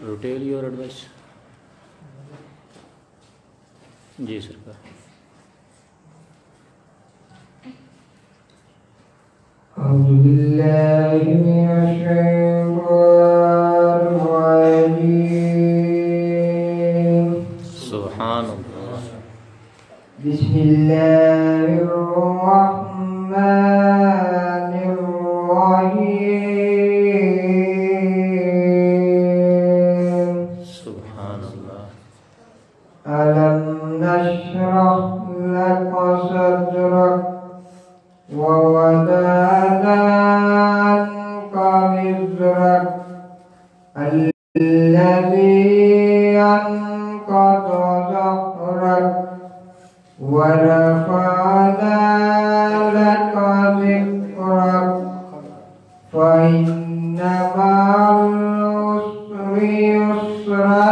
روٹیل your advice. جی سرکار. أعوذ بالله من الشيطان الرجيم. سبحان اللہ. بسم الله الرحمن الرحيم. سبحان اللہ. ألم نشرح لك صدرك ووضعنا عنك وزرك الذي أنقض ظهرك ورفعنا لك ذكرك فإن مع العسر يسرا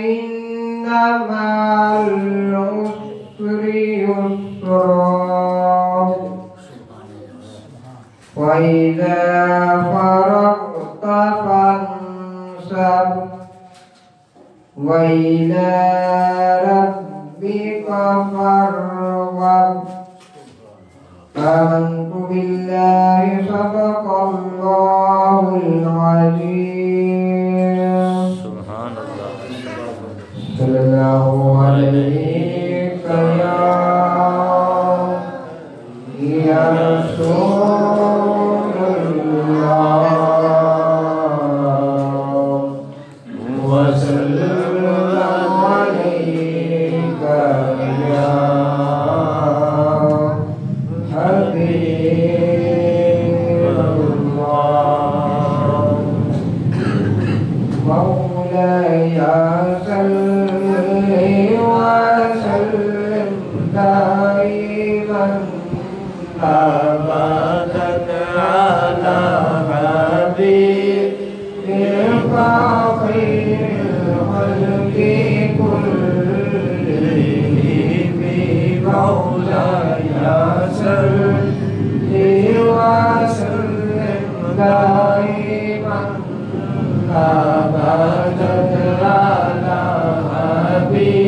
إن مع العسر يسرا وإذا فرغت فانصب وإلى ربك فارغب. آمنت بالله صدق الله العظيم. سبحان اللہ. صلى الله عليك يا رسول الله وسلم عليك يا حبيب الله. مولاي صل وسلم دائما أبدا على حبيبك خير الخلق كلهم. مولاي صل وسلم دائما أبدا على حبيبك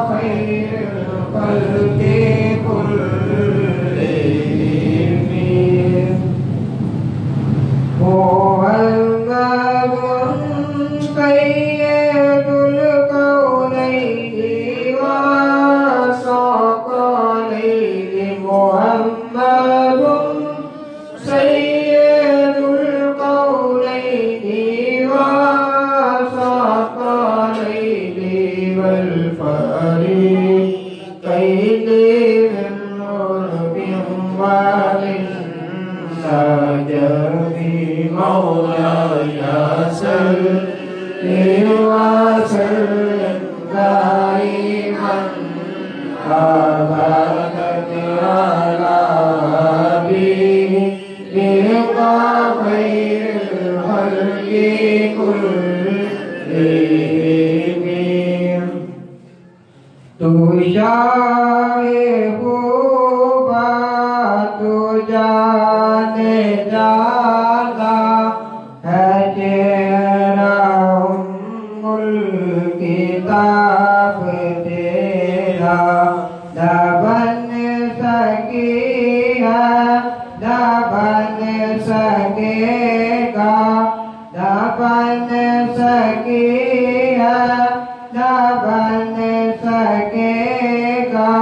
خير الخلق كلهم. هو المال سيد الكونين وثقلين. محمد سيد الكونين وثقلين والفريقين من عرب ومن نجم. مولاي صل وسلم دائما أبدا على حبيبك خير الخلق كلهم. تو شاہ خوبا تو جانے جانا ہے چہرہ الکتاب تیرا. نہ بن سکی ہے نہ بن سکے گا. نہ بن سکی ہے نہ بن سکے گا.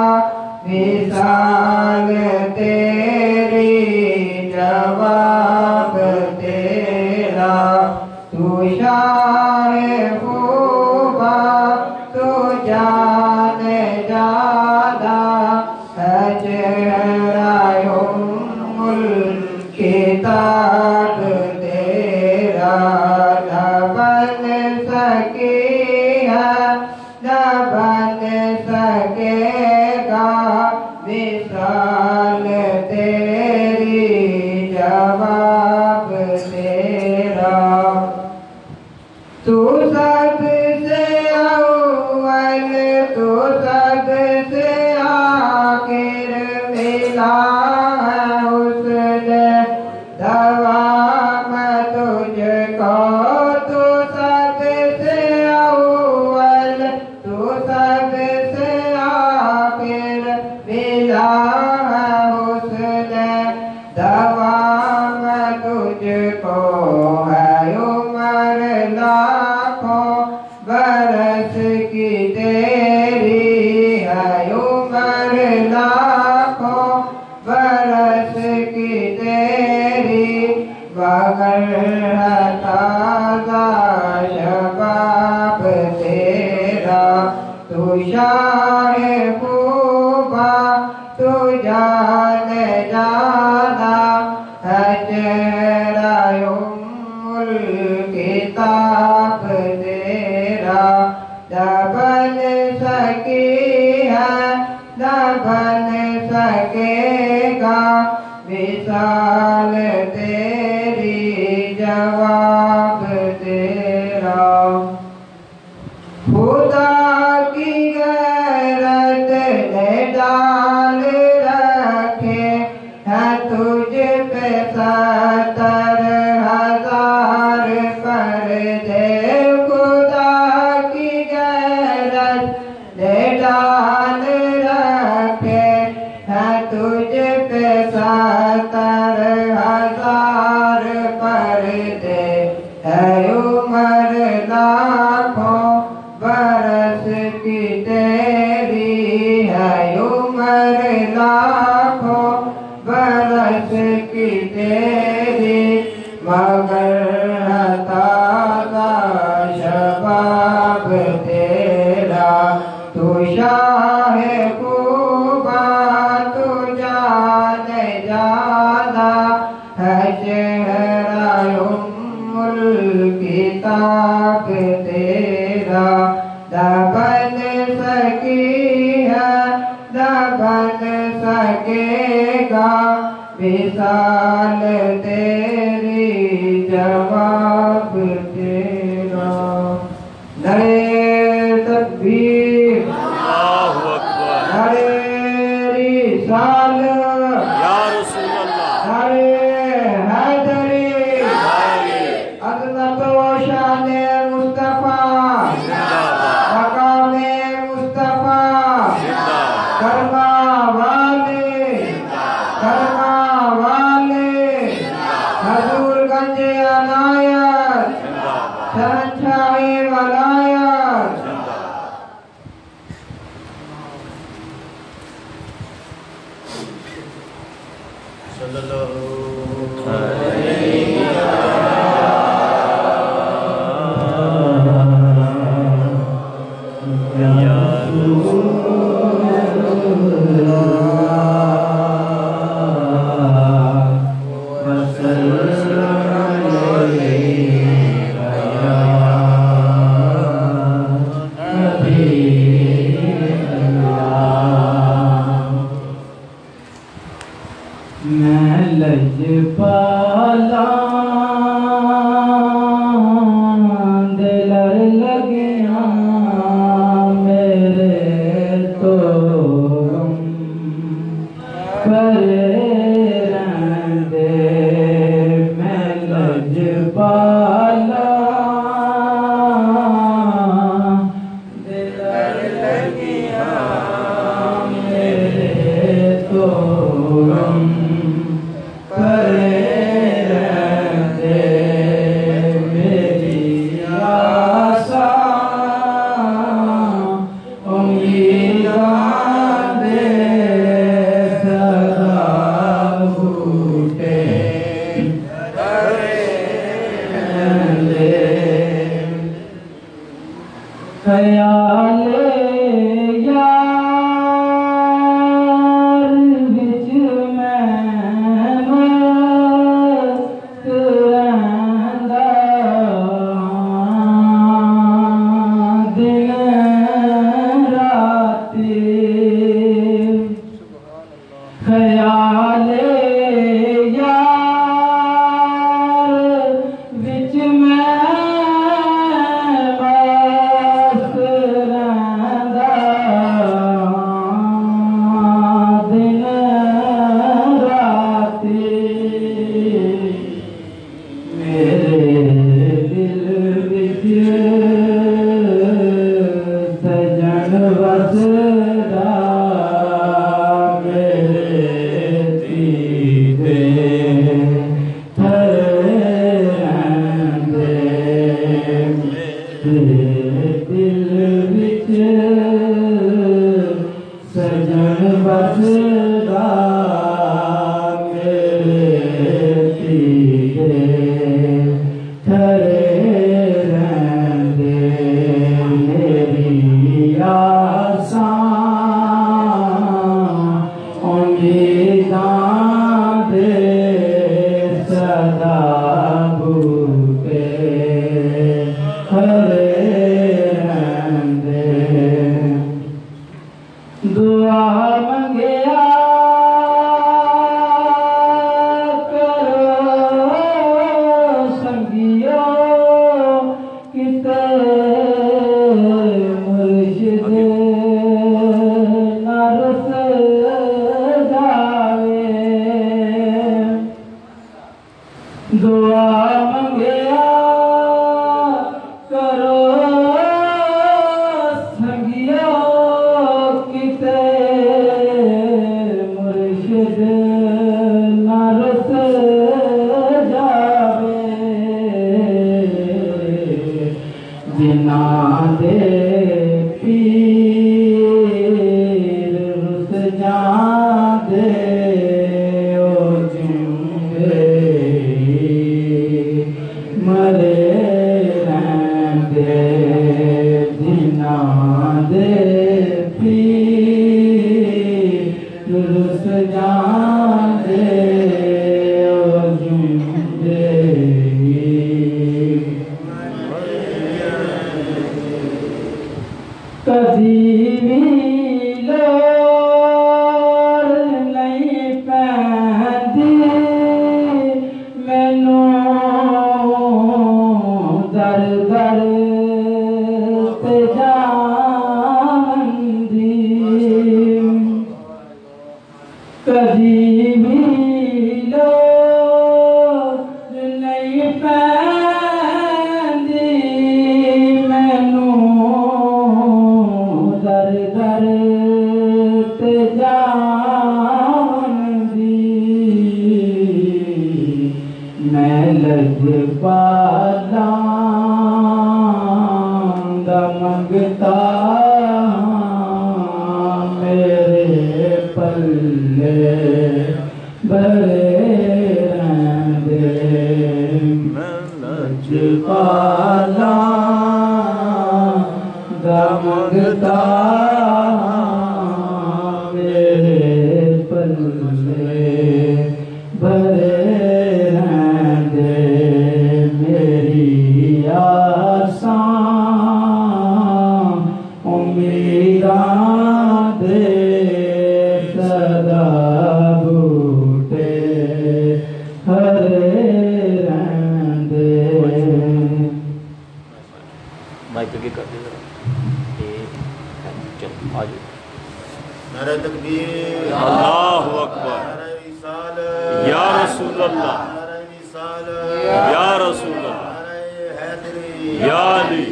مثال تیری جواب تیرا. تو شاہ خوبا تو جان جانا ہے چہرہ الکتاب تیرا. نہ بن سکی ہے نہ بن سکے گا. مثال تیری جواب تیرا. تو سب سے اول تو سب سے آخر ملا ہے حسن دوام تجھ کو عمر لاکھوں برس کی تیری مگر ہے تازہ شباب تیرا تو شاہ خوبا تو جان جانا ہے چہرہ الکتاب تیرا نہ بن سکی ہے نہ بن سکے گا مثال تیری جواب تیرا خدا کی غیرت نے ڈال رکھے ہے تجھ پہ 70,000 پردے خدا کی غیرت نے ڈال رکھے ہے تجھ پہ 70,000 پردے ہے عمر لاکھوں برس کی تیری ہے عمر لاکھوں برس کی تیری مگر ہے تازہ شباب تیرا تو شاہ خوبا تو جان جانا ہے چہرہ الکتاب تیرا نہ بن سکی ہے نہ بن سکے گا مثال تیری جواب تیرا نعرہ تکبیر اللہ اکبر نعرہ رسالت یا رسول اللہ نعرہ حیدری عظمت و شان مصطفیٰ مقام مصطفیٰ کرما والے حضور گنج عنایت شہنشاہ ولایت صلی اللہ میں لجپالا دلر لگیاں میرے تو غم پرے رہندے میں لجپالا دلر لگیاں میرے تو غم خیال یار وچ میں مست رہندا دن راتی خیال یار وچ میں سجن وسدا میرے بسدا میرے پیرے تھرے رہندے میری آسان امیداں دے صدا بوٹے تھرے رہندے دعا منگیا کرو سنگیو کتے مرشد نہ رس جاوے دعا منگیا کرو سنگیو کتے مرشد نہ رس جاوے جنہاں دے پیر رس جاندے او جنگے مرے رہندے جنہاں دے پیر رس جاندے او جنگے کدی بھی لوڑ نہیں پیندی مینوں در در تے جاندی کدی بھی لوڑ نہیں پیندی مینوں در در تے جاندی میں لجپالاں دا منگتا میرے پلے بھرے رہندے لجپالاں دا منگتا میرے پلے بھرے رہندے میری آسان امیداں دے صدا بوٹے ہرے رہندے مائک کے کر دے ذرا چل آجو نعرہ تکبیر اللہ اکبر نعرہ رسالت یا رسول اللہ نعرہ رسالت یا رسول اللہ نعرہ حیدری یا علی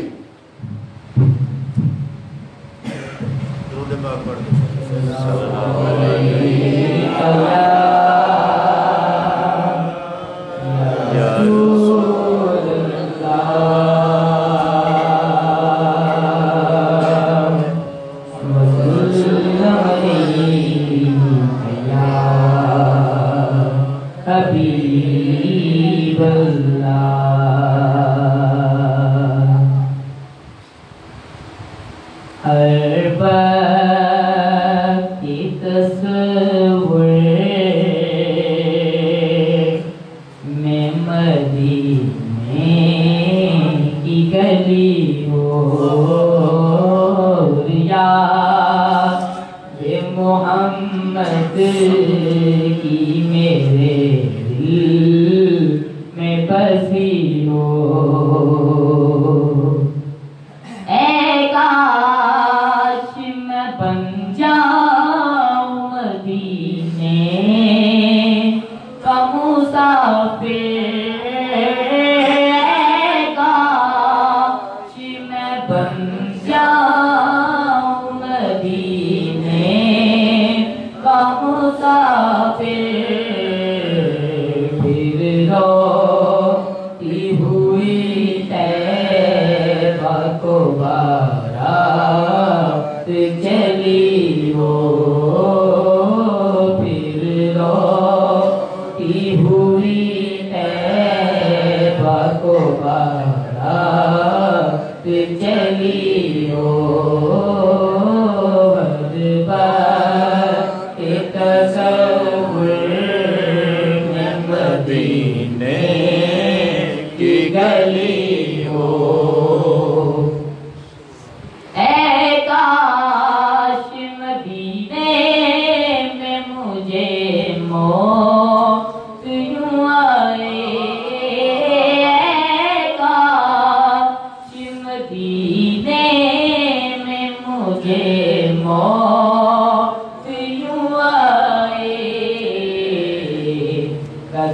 درود پاک پڑھ دو یا حبیب اللہ ہر وقت کی تصور میں مدینے کی گلی ہو یا محمد کی میرے دل میں بسی ہو اے کاش میں بن جاؤں مدینے کا مسافر اے کاش میں بن جاؤں مدینے کا مسافر پھر روتی ہوئی ہے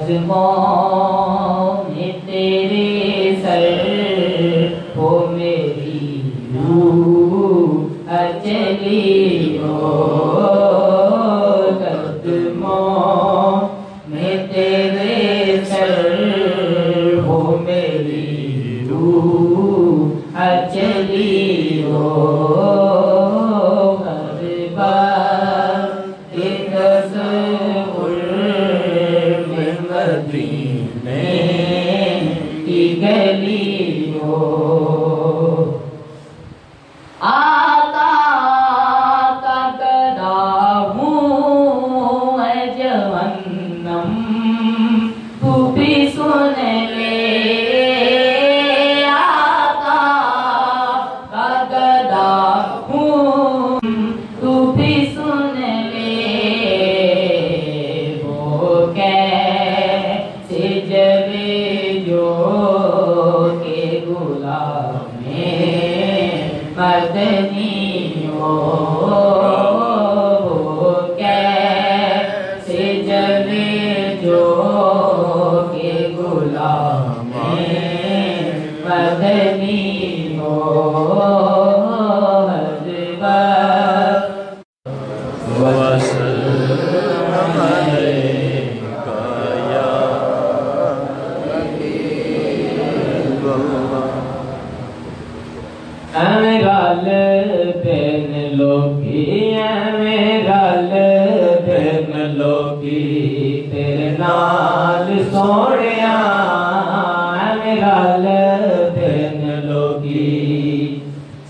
عزموں میں تیرے سر ہو میری روح اچلی ہو قدموں میں تیرے سر ہو میری روح اچلی ہو ہر بار ایک تصور میں مدینے کی گلی ہو آقا کا گدا ہوں اے جہنم تو بھی سن لے آقا کا گدا ہوں تو بھی سن لے وہ کیسے جلے جو کہ غلام مدنی ہو وہ کیسے جلے جو کہ غلام مدنی ہو ہر وقت وسلم علیکہ یا حبیب اللہ اے میرا لبن لوگی اے میرا لبن لوگی تیرے نال سوڑیا اے میرا لبن لوگی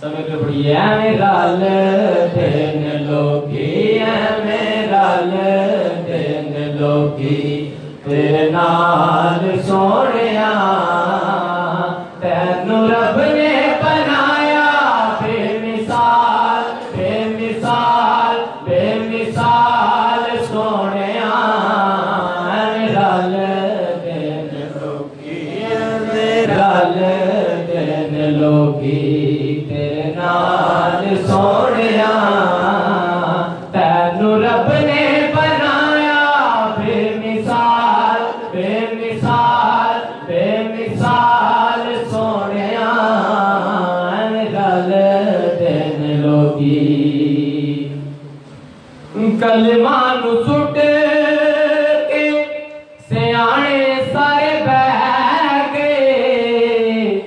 سمجھ کے پڑھیے اے میرا لبن لوگی اے میرا لبن لوگی تیرے نال سوڑیا تینو رب نے بنایا بے مثال بے مثال بے مثال سونیا میرا لبن لوگی میرا لبن لوگی تیرے نال سونیا تینو رب نے بنایا بے مثال بے مثال بے مثال سونیا میرا لبن لوگی کلمہ نو سٹ کے سیانے سارے بہ گئے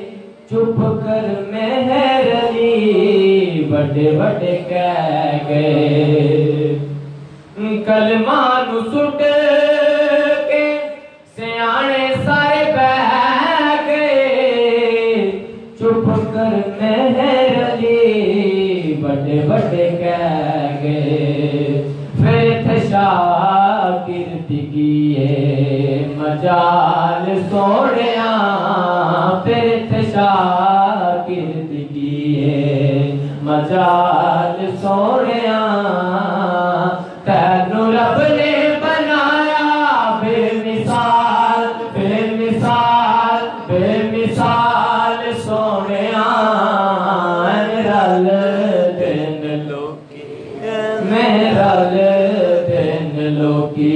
چپ کر مہر علی بڑے بڑے کہہ گئے کلمہ نو سٹ کے سیانے سارے بہ گئے چپ کر مہر علی بڑے بڑے کہہ گئے پھر تھے شاگرد کیے مجال سوڑیا پھر تھے شاگرد کیے مجال سوڑیا تینو رب نے بنایا بے مثال بے مثال بے مثال سونیا میرا لبن لوگی میرا لبن لوگی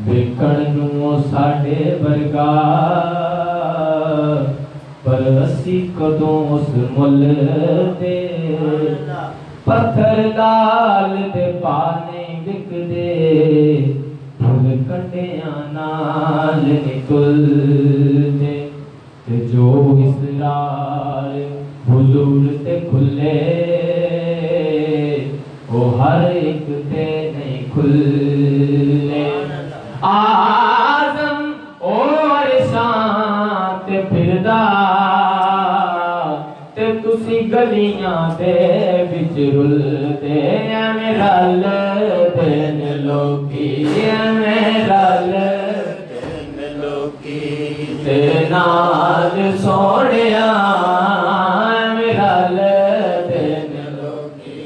ویکھن نوں ساڈے ورگا پر اسی کدوں اس مل دے پتھر لال دے پانے وک دے پھول کنڈیاں نال نکل دے تے جو اسرار حضور تے کھلے وہ ہر ایک تے نہیں کھلے آزم اور شان تے پھردا تے تسی گلیاں دے وچ رل دے میرا لبن لوگی میرا لبن لوگی تیرے نال سوڑیا میرا لبن لوگی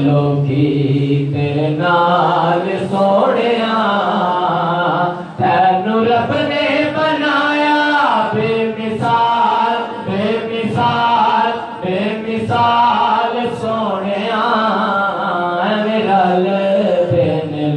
لوگی تیرے نال سوڑیا تینو رب نے بنایا بے مثال بے مثال بے مثال سونیا میرا لبن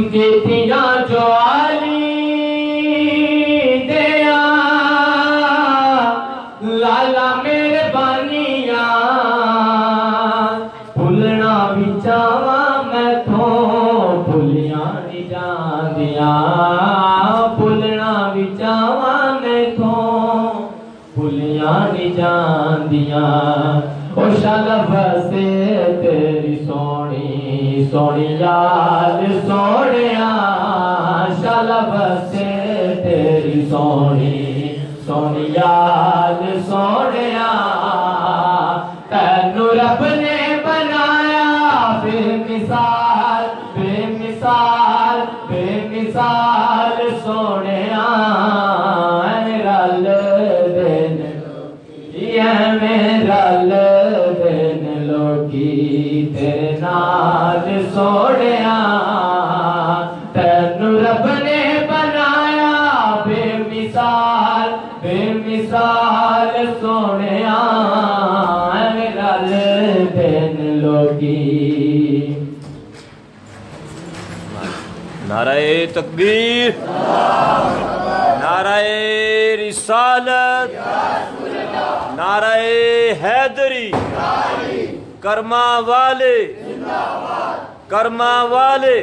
کتیاں جو علی دیا لالا مہربانیاں بھولنا بھی چاہواں میں تو بھولیاں نہیں جاندیاں بھولنا بھی چاہواں میں تو بھولیاں نہیں جاندیاں او شالا بسے تیری سونی سونی یاد سونیا شالا بسے تیری سونی سونی یاد سونیا تینو رب نے بنایا بے مثال بے مثال بے مثال سونیا میرا لدن یہ میرا لدن لوکی تیرے نال سونیا تینو رب نے بنایا بے مثال سونیا میرا لدن لوکی نعرہ تکبیر نعرہ رسالت نعرہ حیدری کرما والے کرما والے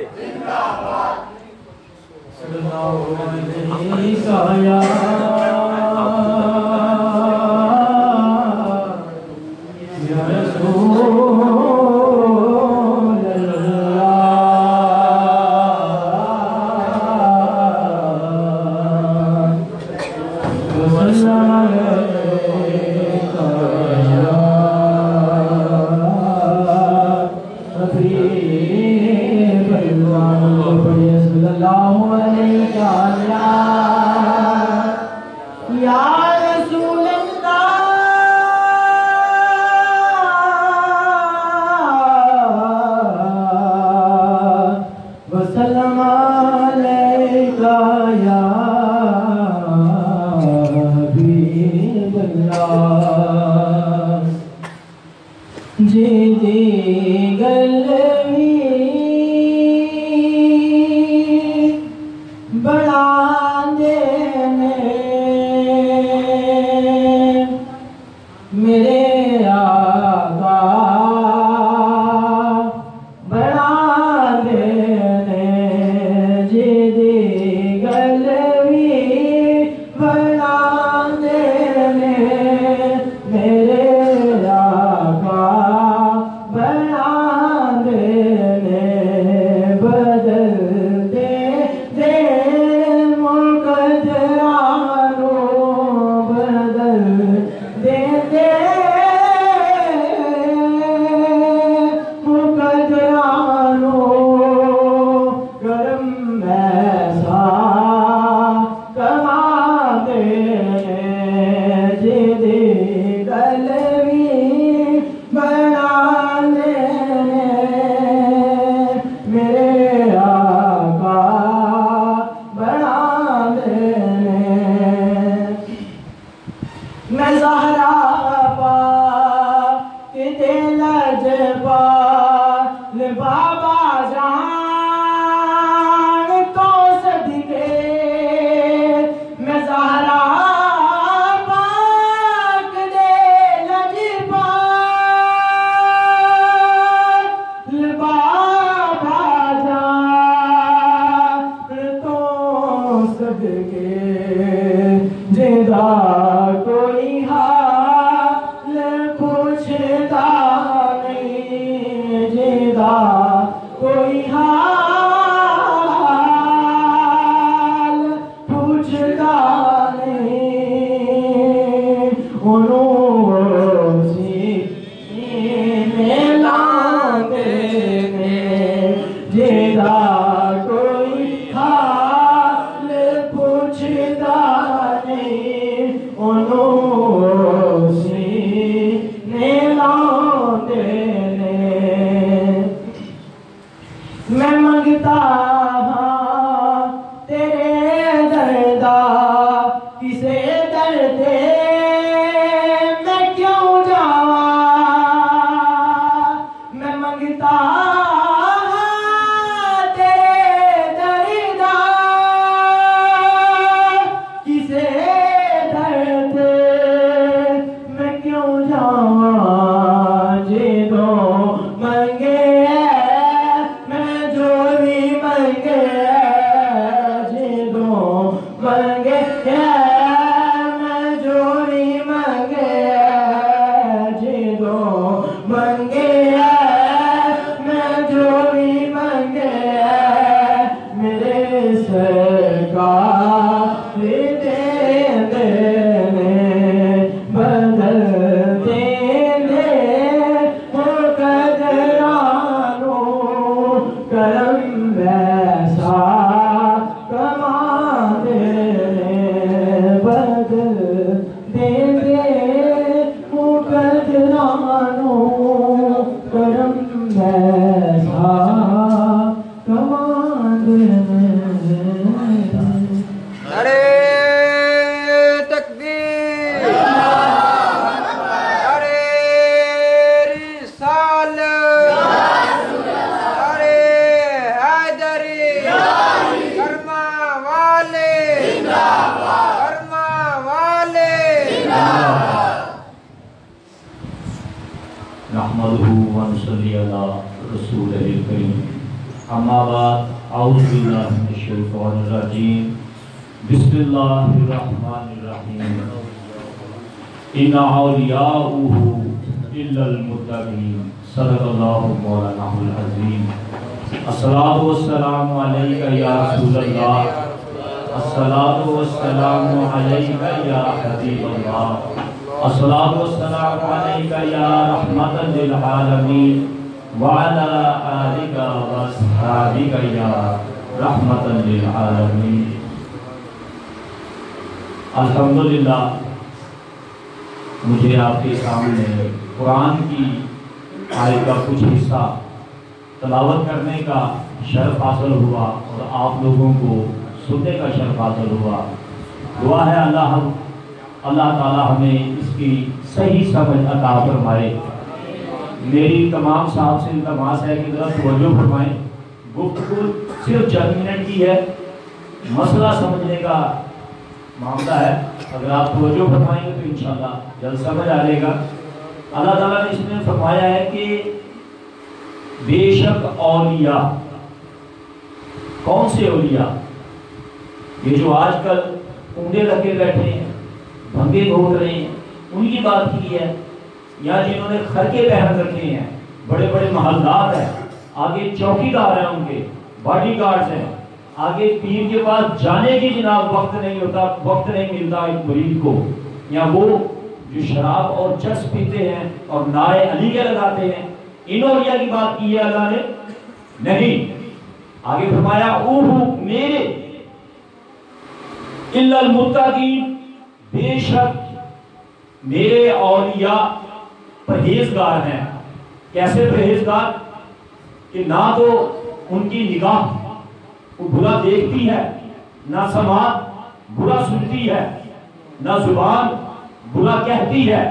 نحمده ونصلي على رسوله الكريم اما بعد اعوذ بالله من الشیطان الرجیم بسم اللہ الرحمن الرحیم ان اولیاءه الا المتقین صدق اللہ مولانا العظیم الصلاۃ والسلام علیک یا رسول اللہ الصلاۃ والسلام علیک یا حبیب اللہ الصلاۃ والسلام علیک یا رحمت للعالمین وعلی آلک واصحابک یا رحمت للعالمین۔ الحمدللہ مجھے آپ کے سامنے قرآن کی آیت کا کچھ حصہ تلاوت کرنے کا شرف حاصل ہوا اور آپ لوگوں کو سننے کا شرف حاصل ہوا۔ دعا ہے اللہ تعالی ہمیں اس کی صحیح سمجھ عطا فرمائے۔ میری تمام صاحب سے التماس ہے کہ ذرا توجہ فرمائیں، گفتگو صرف چند منٹ کی ہے، مسئلہ سمجھنے کا معاملہ ہے۔ اگر آپ توجہ فرمائیں گے تو انشاءاللہ جلد سمجھ آ جائے گا۔ اللہ تعالیٰ نے اس میں فرمایا ہے کہ بے شک اولیاء، کون سے اولیاء؟ یہ جو آج کل کنڈے لگے بیٹھے ہیں، بھنگے گھوٹ رہے ہیں، ان کی بات کی ہے، یا جنہوں نے خرقے پہن رکھے ہیں، بڑے بڑے محلات ہیں، آگے چوکیدار ہیں، ان کے باڈی گارڈز ہیں، آگے پیر کے پاس جانے کی جناب وقت نہیں ملتا ایک مرید کو، یا وہ جو شراب اور چرس پیتے ہیں اور نعرے علی کے لگاتے ہیں، ان اولیاء کی بات کی ہے اللہ نے نہیں۔ آگے فرمایا اوہو میرے الا المتقین، بے شک میرے اولیاء پرہیزگار ہیں۔ کیسے پرہیزگار؟ کہ نہ تو ان کی نگاہ برا دیکھتی ہے، نہ سماعت برا سنتی ہے، نہ زبان برا کہتی ہے،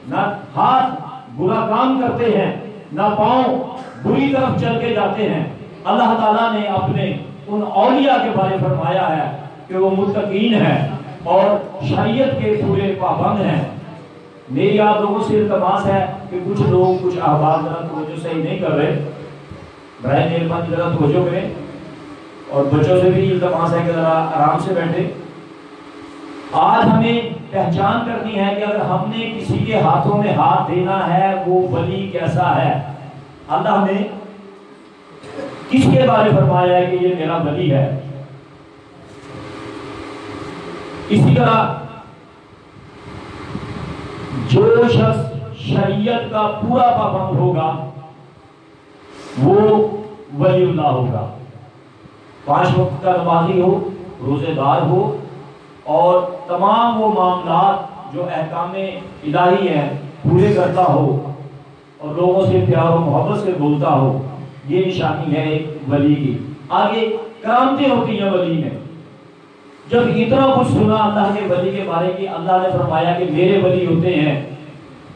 نہ ہاتھ برا کام کرتے ہیں، نہ پاؤں بری طرف چل کے جاتے ہیں۔ اللہ تعالیٰ نے اپنے ان اولیاء کے بارے فرمایا ہے کہ وہ متقین ہیں اور شریعت کے پورے پابند ہیں۔ میری آپ لوگوں سے التماس ہے کہ کچھ لوگ کچھ احباب ذرا توجہ صحیح نہیں کر رہے، برائے مہربانی ذرا توجہ کریں، اور بچوں سے بھی التماس ہے کہ ذرا آرام سے بیٹھے۔ آج ہمیں پہچان کرنی ہے کہ اگر ہم نے کسی کے ہاتھوں میں ہاتھ دینا ہے وہ ولی کیسا ہے۔ اللہ نے کس کے بارے فرمایا ہے کہ یہ میرا ولی ہے۔ اسی طرح جو شخص شریعت کا پورا پابند ہوگا وہ ولی اللہ ہوگا، 5 وقت کا نمازی ہو، روزے دار ہو، اور تمام وہ معاملات جو احکام الہی ہیں پورے کرتا ہو، اور لوگوں سے پیار و محبت سے بولتا ہو۔ یہ نشانی ہے ایک ولی کی۔ آگے کرامتیں ہوتی ہیں ولی میں۔ جب اتنا کچھ سنا اللہ کے ولی کے بارے کہ اللہ نے فرمایا کہ میرے ولی ہوتے ہیں،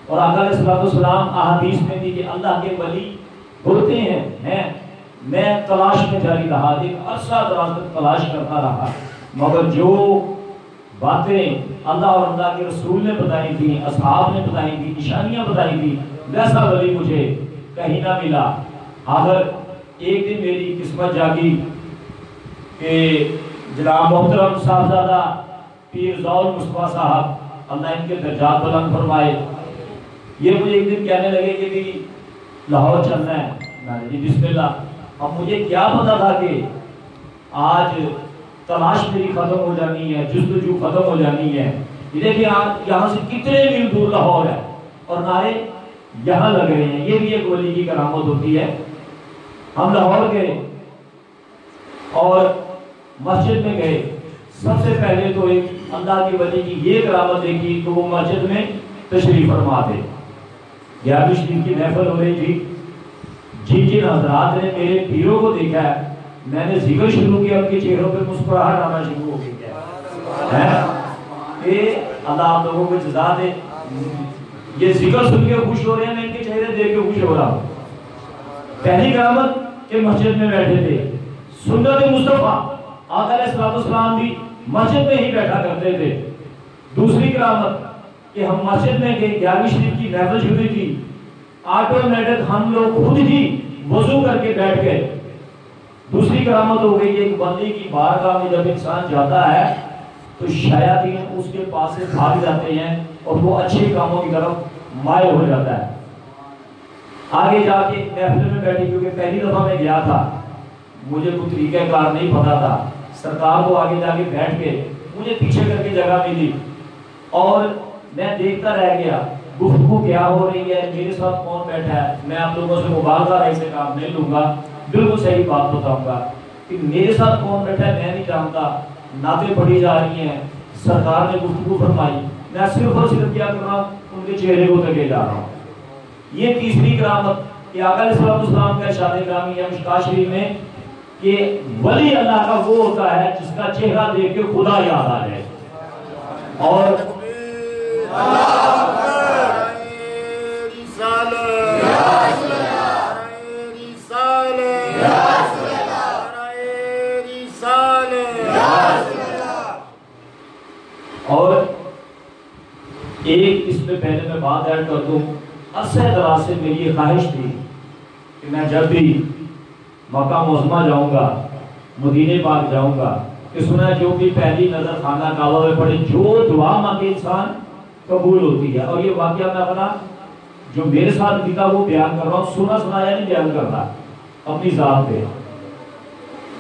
اور آقا علیہ السلام احادیث میں بھی کہ اللہ کے ولی ہوتے ہیں، میں تلاش میں جاری رہا، ایک عرصہ دراز تک تلاش کرتا رہا، مگر جو باتیں اللہ اور اللہ کے رسول نے بتائی تھی، اصحاب نے بتائی تھی، نشانیاں بتائی تھی، ویسا ولی مجھے کہیں نہ ملا۔ آخر ایک دن میری قسمت جاگی کہ جناب محترم صاحبزادہ پیر ضیاء المصطفیٰ صاحب، اللہ ان کے درجات بلند فرمائے، یہ مجھے ایک دن کہنے لگے کہ بھی لاہور چلنا ہے۔ میں نے جی بسم اللہ۔ اب مجھے کیا پتا تھا کہ آج تلاش میری ختم ہو جانی ہے، جستجو ختم ہو جانی ہے۔ یہ دیکھیں یہاں سے کتنے میل دور لاہور ہے اور نعرے یہاں لگ رہے ہیں۔ یہ بھی ایک ولی کی کرامت ہوتی ہے۔ ہم لاہور گئے اور مسجد میں گئے، سب سے پہلے تو ایک اللہ کے ولی کی یہ کرامت دیکھی کہ وہ مسجد میں تشریف فرما دے۔ 11ویں شریف کی محفل ہو رہی تھی، جن حضرات نے میرے پیروں کو دیکھا ہے، میں نے ذکر شروع کیا، ان کے چہروں پہ مسکراہٹ آنا شروع ہو گئی ہے کہ اللہ آپ لوگوں کو جزا دے۔ یہ ذکر سن کے خوش ہو رہے ہیں، میں ان کے چہرے دیکھ کے خوش ہو رہا ہوں۔ پہلی کرامت کہ مسجد میں بیٹھے تھے، سنت مصطفیٰ آقا علیہ السلام بھی مسجد میں ہی بیٹھا کرتے تھے۔ دوسری کرامت کہ ہم مسجد میں گئے، 11ویں شریف کی محفل شروع تھی، آٹومیٹک ہم لوگ خود ہی وضو کر کے بیٹھ گئے۔ دوسری کرامت ہو گئی ایک بندے کی بارگاہ میں جب انسان جاتا ہے تو شیاطین اس کے پاس سے بھاگ جاتے ہیں اور وہ اچھے کاموں کی طرف مائل ہو جاتا ہے۔ آگے جا کے محفل میں بیٹھے، کیونکہ پہلی دفعہ میں گیا تھا، مجھے کوئی طریقہ کار نہیں پتا تھا، سرکار کو آگے جا کے بیٹھ کے مجھے پیچھے کر کے جگہ ملی اور میں دیکھتا رہ گیا گفتگو کیا ہو رہی ہے، میرے ساتھ کون بیٹھا ہے۔ میں آپ لوگوں سے مبالغہ سے کام نہیں لوں گا، بالکل صحیح بات بتاؤں گا کہ میرے ساتھ کون بیٹھا ہے میں نہیں جانتا۔ نعتیں پڑھی جا رہی ہیں، سرکار نے گفتگو فرمائی، میں صرف اور صرف کیا کر رہا ہوں، ان کے چہرے کو تکے جا رہا ہوں۔ یہ تیسری کرامت کہ آقا علیہ السلام کا ارشاد گرامی ہے مشکاۃ شریف میں کہ ولی اللہ کا وہ ہوتا ہے جس کا چہرہ دیکھ کے خدا یاد آ جائے۔ اور اور ایک اس میں پہلے میں بات ایڈ کر دوں، عرصہ دراز سے میری یہ خواہش تھی کہ میں جب بھی مکہ معظمہ جاؤں گا، مدینے پاک جاؤں گا، کہ سنا جو بھی پہلی نظر خانہ کعبہ میں پڑے جو دعا مانگے انسان قبول ہوتی ہے۔ اور یہ واقعہ میں اپنا جو میرے ساتھ بیتا وہ بیان کر رہا ہوں، سنا سنایا نہیں بیان کر رہا اپنی ذات پہ۔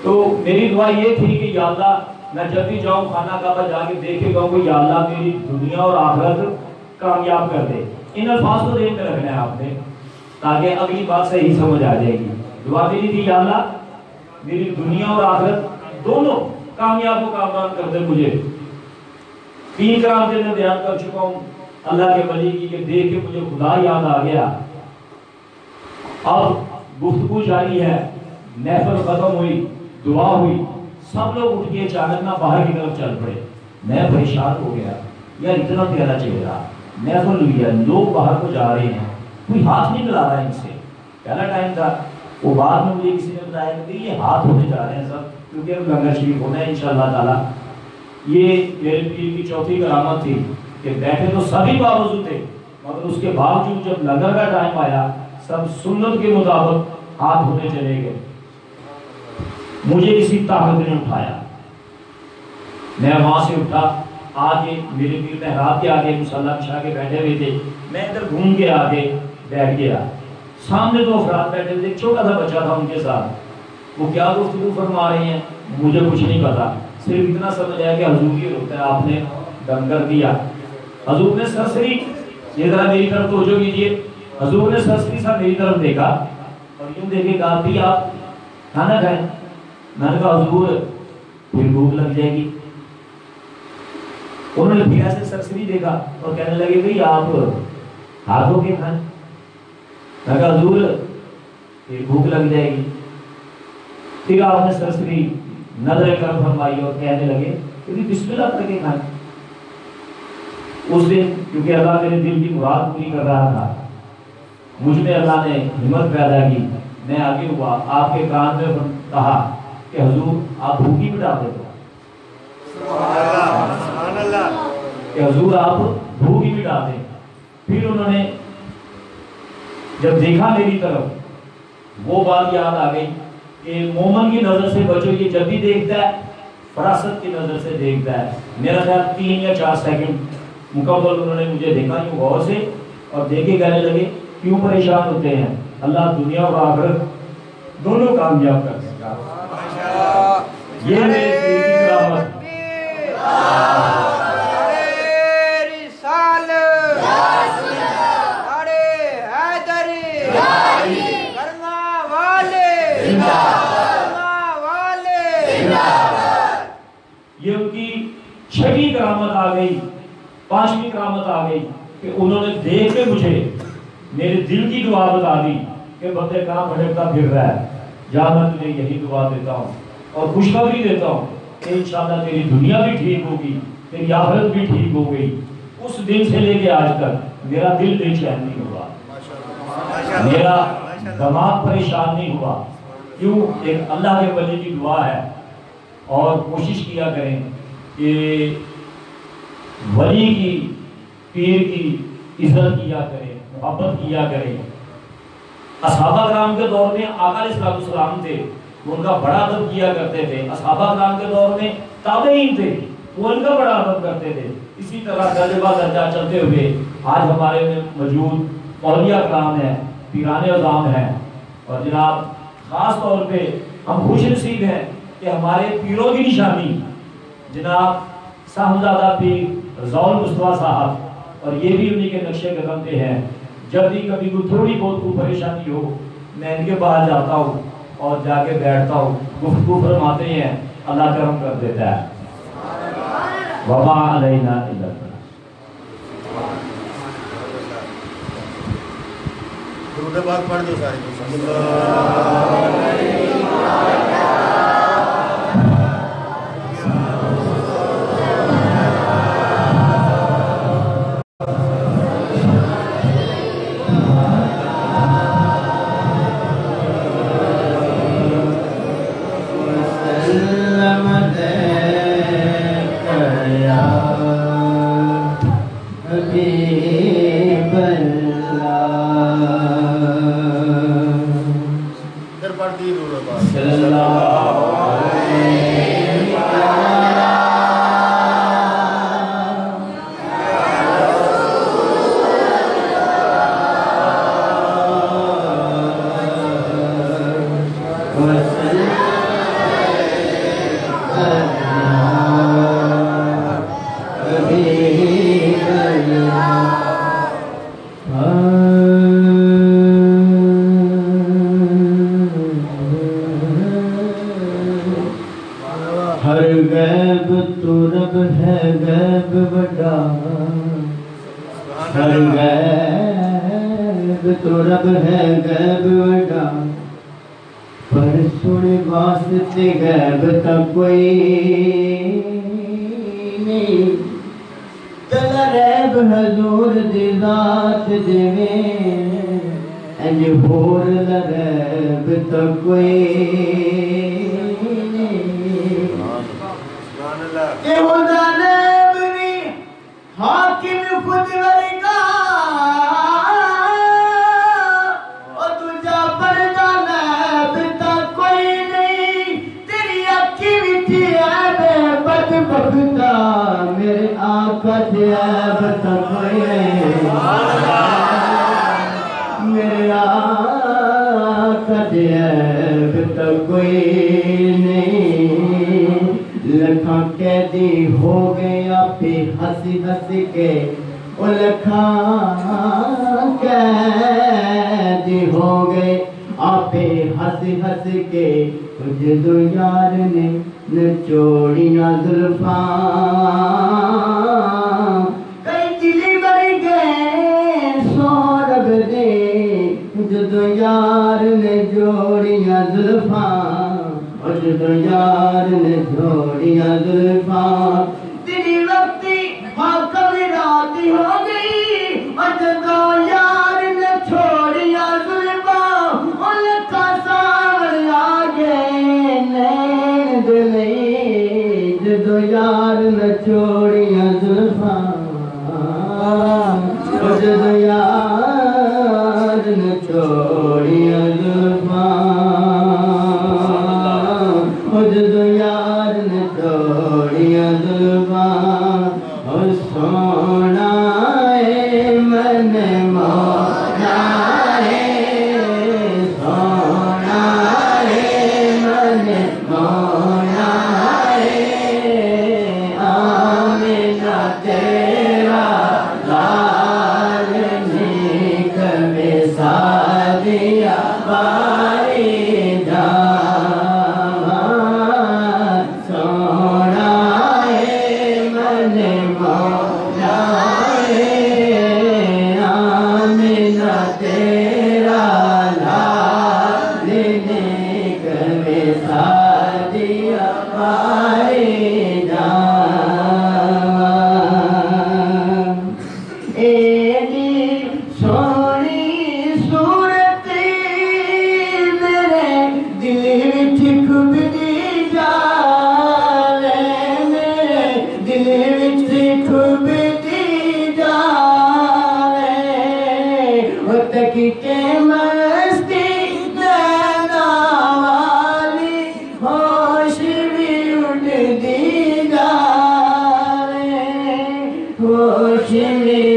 تو میری دعا یہ تھی کہ یا اللہ میں جب بھی جاؤں خانہ کعبہ جا کے دیکھے گاؤں کہ یا اللہ میری دنیا اور آخرت کامیاب کر دے۔ ان الفاظ کو ذہن میں رکھنا ہے آپ نے تاکہ اگلی بات صحیح سمجھ آ جائے گی۔ دعا میری تھی یا اللہ میری دنیا اور آخرت دونوں کامیاب و کامران کر دے مجھے۔ تین کرامتیں میں بیان کر چکا ہوں اللہ کے ولی کی کہ دیکھ کے مجھے خدا یاد آ گیا۔ اب گفتگو جاری ہے، محفل ختم ہوئی، دعا ہوئی، سب لوگ اٹھ کے اچانک نہ باہر کی طرف چل پڑے۔ میں پریشان ہو گیا، یار اتنا پیارا چہرہ، محفل ہوئی ہے، لوگ باہر کو جا رہے ہیں، کوئی ہاتھ نہیں ملا رہا ان سے۔ پہلا ٹائم تھا، وہ بعد میں مجھے کسی نے بتایا کہ یہ ہاتھ ہونے جا رہے ہیں سب، کیونکہ اب لنگر شریف ہونا ہے انشاءاللہ تعالیٰ۔ یہ میرے پیر کی چوتھی کرامت تھی کہ بیٹھے تو سبھی باوضو تھے، مگر اس کے باوجود جب لنگر کا ٹائم آیا سب سنت کے مطابق ہاتھ ہونے چلے گئے۔ مجھے کسی طاقت نے اٹھایا، میں وہاں سے اٹھا، آگے میرے پیر محراب کے آگے مصلی بچھا کے بیٹھے ہوئے تھے، میں ادھر گھوم کے آگے بیٹھ گیا۔ سامنے دو افراد بیٹھے تھے، ایک چھوٹا سا بچہ تھا ان کے ساتھ، وہ کیا گفتگو فرما رہے ہیں مجھے کچھ نہیں پتا، صرف اتنا سمجھ آیا کہ حضور یہ روکتا ہے آپ نے دم کر دیا۔ حضور نے سرسری، یہ ذرا میری طرف توجہ کیجیے، حضور نے سرسری سا میری طرف دیکھا اور یوں دیکھے کہا بھی آپ کھانا کھائیں۔ میں نے کہا حضور پھر بھوک لگ جائے گی۔ انہوں نے پھر ایسے سرسری دیکھا اور کہنے لگے بھئی آپ ہاتھ ہو کے کھائیں۔ میں کہا حضور پھر بھوک لگ جائے گی۔ پھر آپ نے سرسری نظر کرم فرمائی اور کہنے لگے کہ بسم اللہ کر کے کھائیں۔ اس دن کیونکہ اللہ میرے دل کی مراد پوری کر رہا تھا، مجھ میں اللہ نے ہمت پیدا کی، میں آگے ہوا، آپ کے کان میں کہا کہ حضور آپ بھوکی مٹا دیتے کہ حضور آپ بھوکی مٹا دیں۔ پھر انہوں نے جب دیکھا میری طرف وہ بات یاد آ گئی کہ مومن کی نظر سے بچو، یہ جب بھی دیکھتا ہے فراست کی نظر سے دیکھتا ہے۔ میرا خیال 3 یا 4 سیکنڈ مکمل انہوں نے مجھے دیکھا یوں غور سے اور دیکھے کہنے لگے کیوں پریشان ہوتے ہیں، اللہ دنیا اور آخرت دونوں کامیاب کر سکتا۔ یہ میری کرامت۔ یہ ان کی 6ویں کرامت آ گئی۔ 5ویں کرامت آ گئی کہ انہوں نے دیکھ کے مجھے میرے دل کی دعا بتا دی کہ بندے کہاں بھٹکتا پھر رہا ہے، جا میں تجھے یہی دعا دیتا ہوں اور خوشخبری دیتا ہوں کہ انشاءاللہ تیری دنیا بھی ٹھیک ہوگی، تیری آخرت بھی ٹھیک ہو گئی۔ اس دن سے لے کے آج تک میرا دل بے چین نہیں ہوا، میرا دماغ پریشان نہیں ہوا۔ کیوں؟ ایک اللہ کے ولی کی دعا ہے۔ اور کوشش کیا کریں کہ ولی کی، پیر کی عزت کیا کریں، محبت کیا کریں، اصحابہ کرام کے دور میں آقا علیہ السلام تھے، وہ ان کا بڑا ادب کیا کرتے تھے. اصحابہ کرام کے دور میں تابعین تھے، وہ ان کا بڑا ادب کرتے تھے. اسی طرح درجہ بہ درجہ چلتے ہوئے آج ہمارے میں موجود اولیاء کرام ہیں، پیران اعظام ہیں، اور جناب خاص طور پہ ہم خوش نصیب ہیں کہ ہمارے پیروں کی نشانی جناب صاحبزادہ پیر رضا المصطفیٰ صاحب، اور یہ بھی انہی کے نقش قدم پہ ہیں. جب بھی کبھی کوئی تھوڑی بہت کوئی پریشانی ہو میں ان کے باہر جاتا ہوں اور جا کے بیٹھتا ہوں، گفتگو فرماتے ہیں، اللہ کرم کر دیتا ہے. وما علینا الا البلاغ. درود پاک پڑھ دو سارے. کی مستی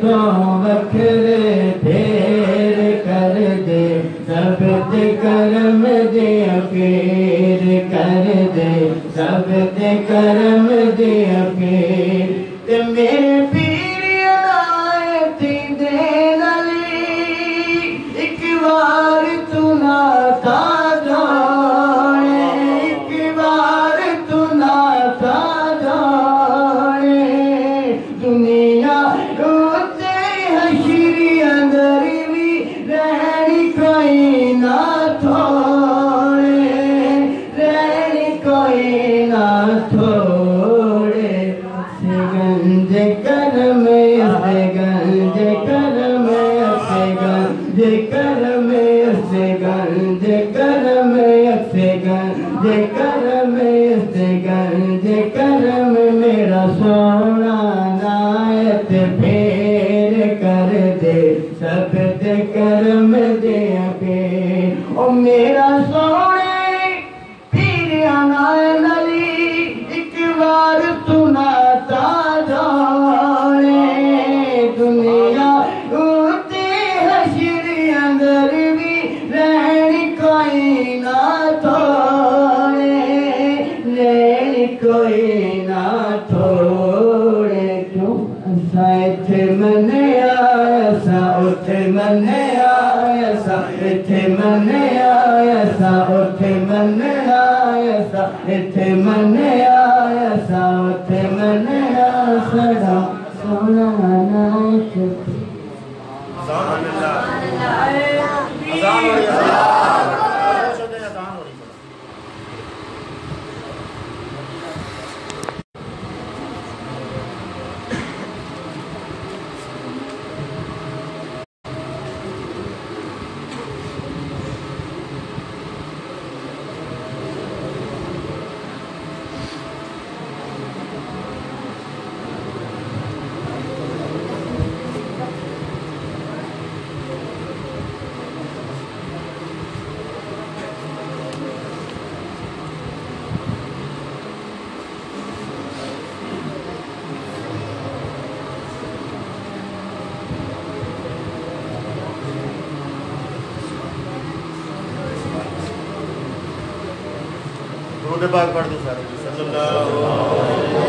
تو وکھرے پھیر کر دے سب دے کرم دے پھیر کر دے سب دے کرم دے پھیر تے میرے پیر عنایت دے نلی ایک بار تو ناتا جانے ایک بار تو ناتا جانے دنیا روتے حشری اندر بھی رہنی کوئی نہ تھوڑے رہنی کوئی نہ تھوڑے سے گنج کرم سے گنج کرم سے گنج کرم سے گنج کرم سے گنج کرم سے گنج کرم میرا سونا نایت پھیر کر دے سب دے کرم دے پھیر او میرا سونے پیر عنایت علی ایک بار تو ناتا جانے دنیا روتے حشر اندر بھی رہنی کوئی نہ تھوڑے رہنی کوئی نہ تھوڑے کیوں ایسا اتھے منے آیا سا اتھے منے آیا سا اتھے منے آیا سا اتھے منے آیا سا اتھے منے آیا سا اتھے منے آیا سا سونا نائت سبحان اللہ اذان ہو رہی ہے اذان ہو رہی ہے درود پاک پڑھ دو سارے صلی اللہ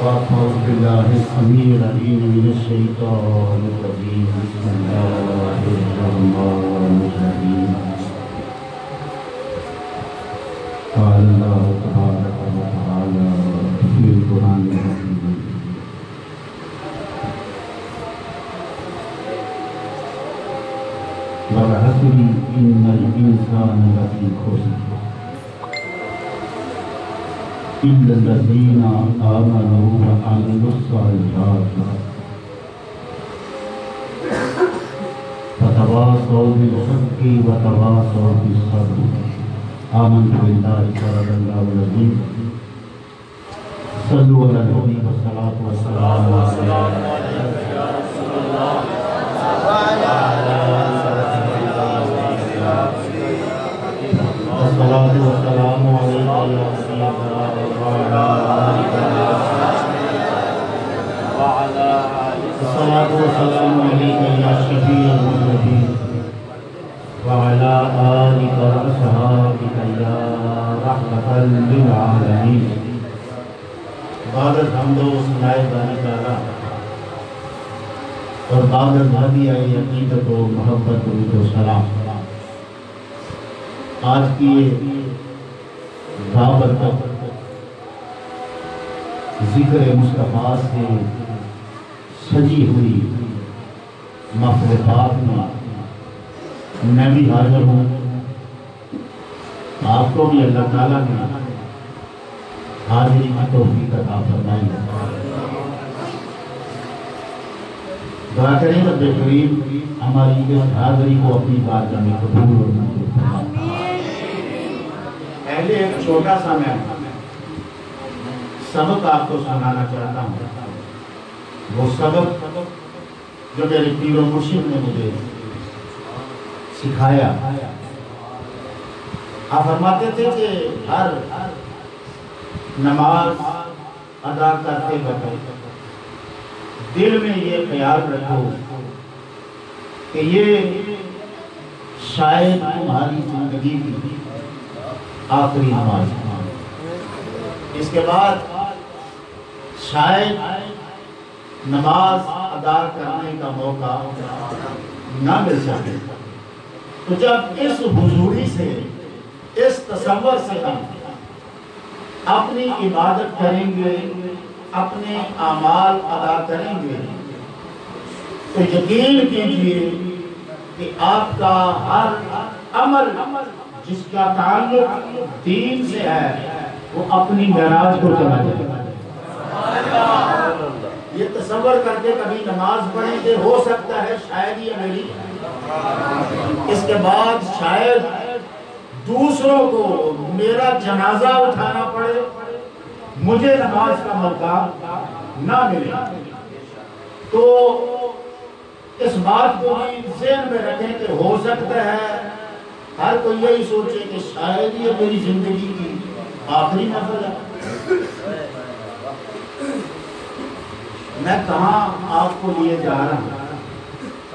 أعوذ بالله السميع العليم من الشيطان الرجيم بسم الله الرحمن الرحيم قال الله تبارك وتعالى في القرآن الحكيم والعصر إن الإنسان لفي خسر إلا الذين آمنوا وعملوا الصالحات وتواصوا بالحق وتواصوا بالصبر آمنت بالله صدق الله العظيم صلوا على النبي والصلاة والسلام عليك يا رسول الله الصلاة والسلام عليك يا سيدنا الصلاة والسلام عليك يا شفيع المذنبين وعلى آلك وأصحابك يا رحمة للعالمين بعد الحمد والثناء باری تعالی اور بعد الہدی عقیدت و محبت و سلام آج کی بابرکت ذکر مصطفیٰ سے سجی ہوئی محفل پاک میں بھی حاضر ہوں. آپ کو بھی اللہ تعالیٰ نے حاضری کی توفیق عطا فرمائی. دعا کریں رب کریم ہماری اس حاضری کو اپنی بارگاہ میں قبول اور منظور فرمائے. پہلے ایک چھوٹا سا میں سبق آپ کو سنانا چاہتا ہوں. وہ سبق جو میرے پیر و مرشد نے مجھے سکھایا. آپ فرماتے تھے کہ ہر نماز ادا کرتے وقت دل میں یہ خیال رکھو کہ یہ شاید تمہاری زندگی کی آخری نماز ہے. اس کے بعد شاید نماز ادا کرنے کا موقع نہ مل سکے. تو جب اس حضوری سے اس تصور سے ہم اپنی عبادت کریں گے اپنے اعمال ادا کریں گے تو یقین کیجئے کہ آپ کا ہر عمل جس کا تعلق دین سے ہے وہ اپنی معراج کو چلا جائے گا. یہ تصور کر کے کبھی نماز پڑھیں کہ ہو سکتا ہے شاید یہ میری اس کے بعد شاید دوسروں کو میرا جنازہ اٹھانا پڑے مجھے نماز کا موقع نہ ملے. تو اس بات کو ذہن میں رکھیں کہ ہو سکتا ہے ہر کوئی یہی سوچے کہ شاید یہ میری زندگی کی آخری محفل ہے. میں کہاں آپ کو لیے جا رہا ہوں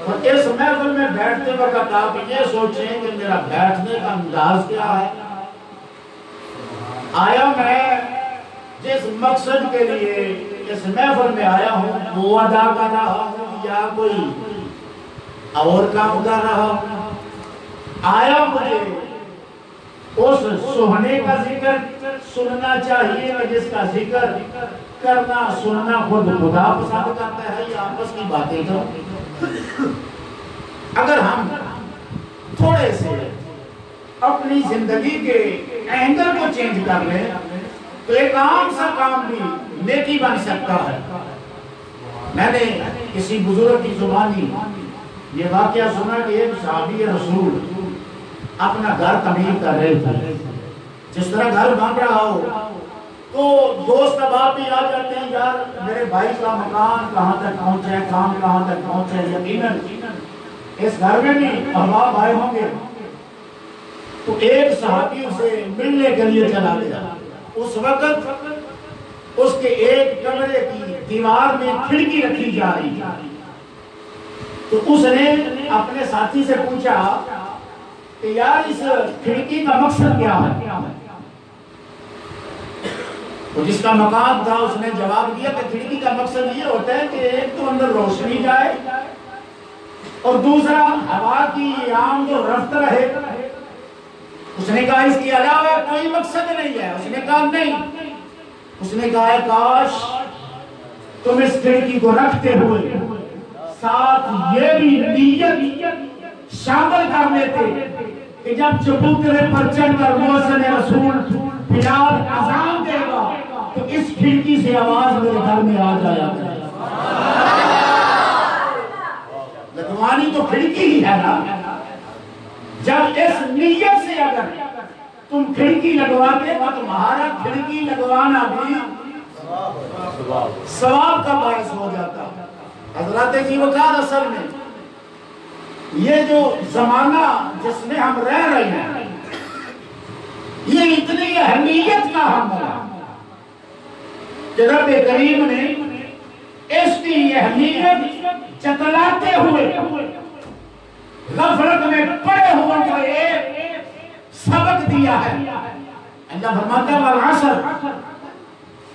اور اس محفل میں بیٹھتے وقت آپ یہ سوچیں کہ میرا بیٹھنے کا انداز کیا ہے. آیا میں جس مقصد کے لیے اس محفل میں آیا ہوں وہ ادا کر رہا ہوں یا کوئی اور کام کر رہا ہوں. آیا مجھے اس سوہنے کا ذکر سننا چاہیے جس کا ذکر کرنا سننا خود خدا پسند کرتا ہے یا آپس کی باتیں کرو. اگر ہم تھوڑے سے اپنی زندگی کے اینگل کو چینج کر لیں تو ایک عام سا کام بھی نیکی بن سکتا ہے. میں نے کسی بزرگ کی زبانی یہ واقعہ سنا کہ ایک صحابی رسول اپنا گھر تعمیر کر رہے تھے. جس طرح گھر بن رہا ہو تو دوست احباب بھی آ جاتے ہیں یار میرے بھائی کا مکان کہاں تک پہنچے ہے کام کہاں تک پہنچے. یقیناً اس گھر میں بھی احباب آئے ہوں گے. تو ایک صحابی اسے ملنے کے لیے چلا گیا. اس وقت اس کے ایک کمرے کی دیوار میں کھڑکی رکھی جا رہی تھی. تو اس نے اپنے ساتھی سے پوچھا کہ یار اس کھڑکی کا مقصد کیا ہے. تو جس کا مکان تھا اس نے جواب دیا کہ کھڑکی کا مقصد یہ ہوتا ہے کہ ایک تو اندر روشنی جائے اور دوسرا ہوا کی آمد و رفت رہے. اس نے کہا اس کے علاوہ کوئی مقصد نہیں ہے. اس نے کہا نہیں. اس نے کہا کاش تم اس کھڑکی کو رکھتے ہوئے ساتھ یہ بھی نیت شامل کر لیتے کہ جب چبوترے پر چڑھ کر مؤذن رسول بلال اذان دے گا تو اس کھڑکی سے آواز میرے گھر میں آ جایا کرے. لگوانی تو کھڑکی ہی ہے نا. جب اس نیت سے اگر تم کھڑکی لگواتے تو تمہارا کھڑکی لگوانا بھی ثواب کا باعث ہو جاتا. حضرات جی وقار اصل میں یہ جو زمانہ جس میں ہم رہ رہے ہیں یہ اتنی اہمیت کا حامل ہے کہ رب کریم نے اس کی اہمیت چتلاتے ہوئے غفلت میں پڑے ہوئے کو ایک سبق دیا ہے. اللہ فرماتا ہے والعصر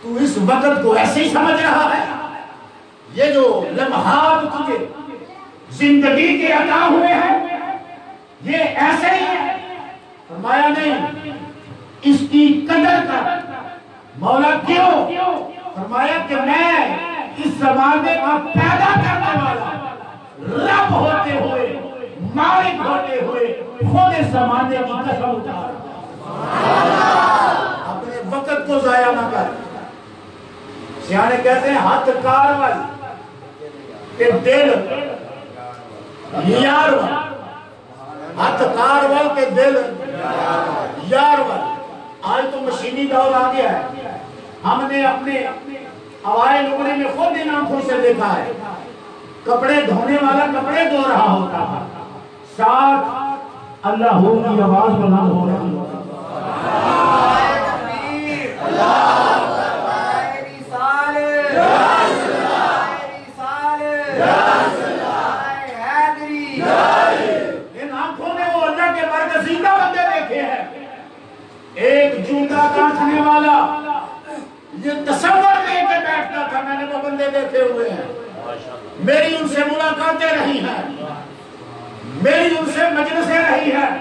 تو اس وقت کو ایسے ہی سمجھ رہا ہے. یہ جو لمحات تجھے زندگی کے عطا ہوئے ہیں یہ ایسے ہی ہے. فرمایا نہیں اس کی قدر کر. مولا کیوں؟ فرمایا کہ میں اس زمانے کا پیدا کرنے والا رب ہوتے ہوئے مالک ہوتے ہوئے خود اس زمانے کی قسم اٹھا اپنے وقت کو ضائع نہ کر. سیانے کہتے ہیں ہاتھ کارول کہ دل یارول. ہاتھ کارول کے دل یارول. آج تو مشینی دور آ گیا ہے. ہم نے اپنے ہوائے لگڑے میں خود ان آنکھوں سے دیکھا ہے کپڑے دھونے والا کپڑے دھو رہا ہوتا ہے ساتھ اللہ ہو کی آواز بلند ہو رہی ہوتا. ان آنکھوں نے وہ اللہ کے برگزیدہ بندے دیکھے ہیں. ایک جوتا کاٹنے والا یہ تصور لے کے بیٹھتا تھا میں نے وہ بندے دیکھے ہوئے ہیں. میری ان سے ملاقاتیں رہی ہیں میری ان سے مجلسیں رہی ہیں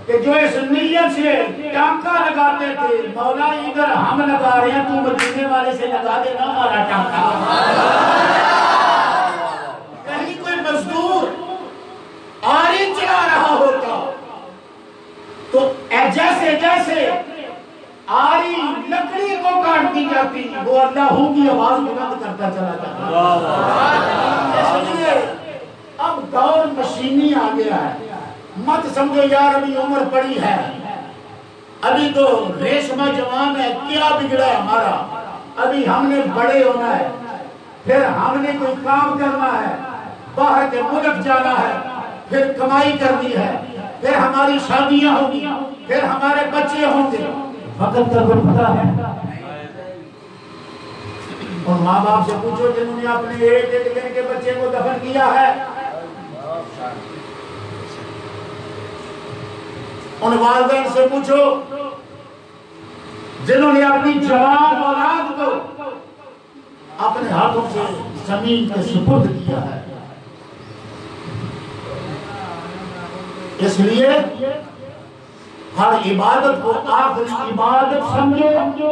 کہ جو اس نیت سے ٹانکا لگاتے تھے مولا ادھر ہم لگا رہے ہیں تو مدینے والے سے لگا دے نہ ہمارا ٹانکا. کہیں کوئی مزدور آری چلا رہا ہوتا تو جیسے جیسے آری لکڑی کو کاٹتی جاتی وہ اللہ کی آواز بلند کرتا چلا جاتا. اس لیے اب دور مشینی آ گیا ہے. مت سمجھو یار ابھی عمر پڑی ہے ابھی تو ریشمہ جوان ہے کیا بگڑا ہے ہمارا. ابھی ہم نے بڑے ہونا ہے پھر ہم نے کوئی کام کرنا ہے باہر کے ملک جانا ہے پھر کمائی کرنی ہے پھر ہماری شادیاں ہوں گی پھر ہمارے بچے ہوں گے. وقت کا کوئی پتہ ہے. اور ماں باپ سے پوچھو جنہوں نے اپنے ایک دن کے بچے کو دفن کیا ہے ان والدین سے پوچھو جنہوں نے اپنی جوان اولاد کو اپنے ہاتھوں سے زمین کے سپرد کیا ہے. اس لیے ہر عبادت کو آخری عبادت سمجھو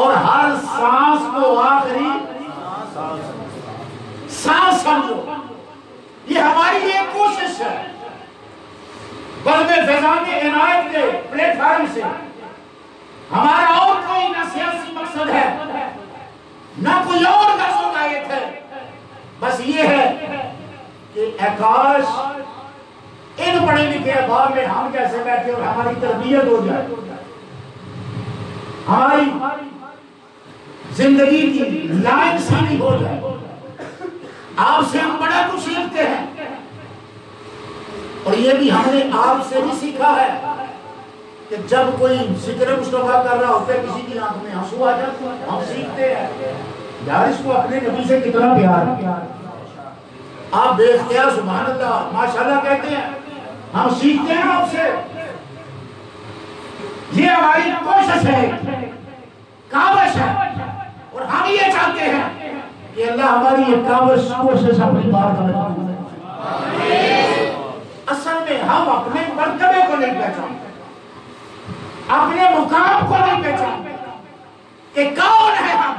اور ہر سانس کو آخری سانس سمجھو. یہ ہماری ایک کوشش ہے. بلب فضان عنایت کے پلیٹ فارم سے ہمارا اور کوئی نہ سیاسی مقصد ہے نہ کوئی اور غرض غایت ہے. بس یہ ہے کہ اکاش ان پڑھے لکھے احباب میں ہم کیسے بیٹھے اور ہماری تربیت ہو جائے ہماری زندگی کی لائن سانی ہو جائے. آپ سے ہم بڑا کچھ سیکھتے ہیں اور یہ بھی ہم نے آپ سے بھی سیکھا ہے کہ جب کوئی ذکر مصطفیٰ کر رہا ہوتا ہے کسی کی آنکھ میں آنسو آ جاتا ہے ہم سیکھتے ہیں یار اس کو اپنے نبی سے کتنا پیار ہے. آپ بے اختیار سبحان اللہ ماشاءاللہ کہتے ہیں ہم سیکھتے ہیں آپ سے. یہ ہماری کوشش ہے، کاوش ہے، اور ہم یہ چاہتے ہیں کہ اللہ ہماری یہ کاوش کوشش اپنی بارگاہ میں قبول کرے۔ اصل میں ہم اپنے مرتبے کو نہیں پہچانتے، اپنے مقام کو نہیں پہچانتے کہ کون ہے ہم۔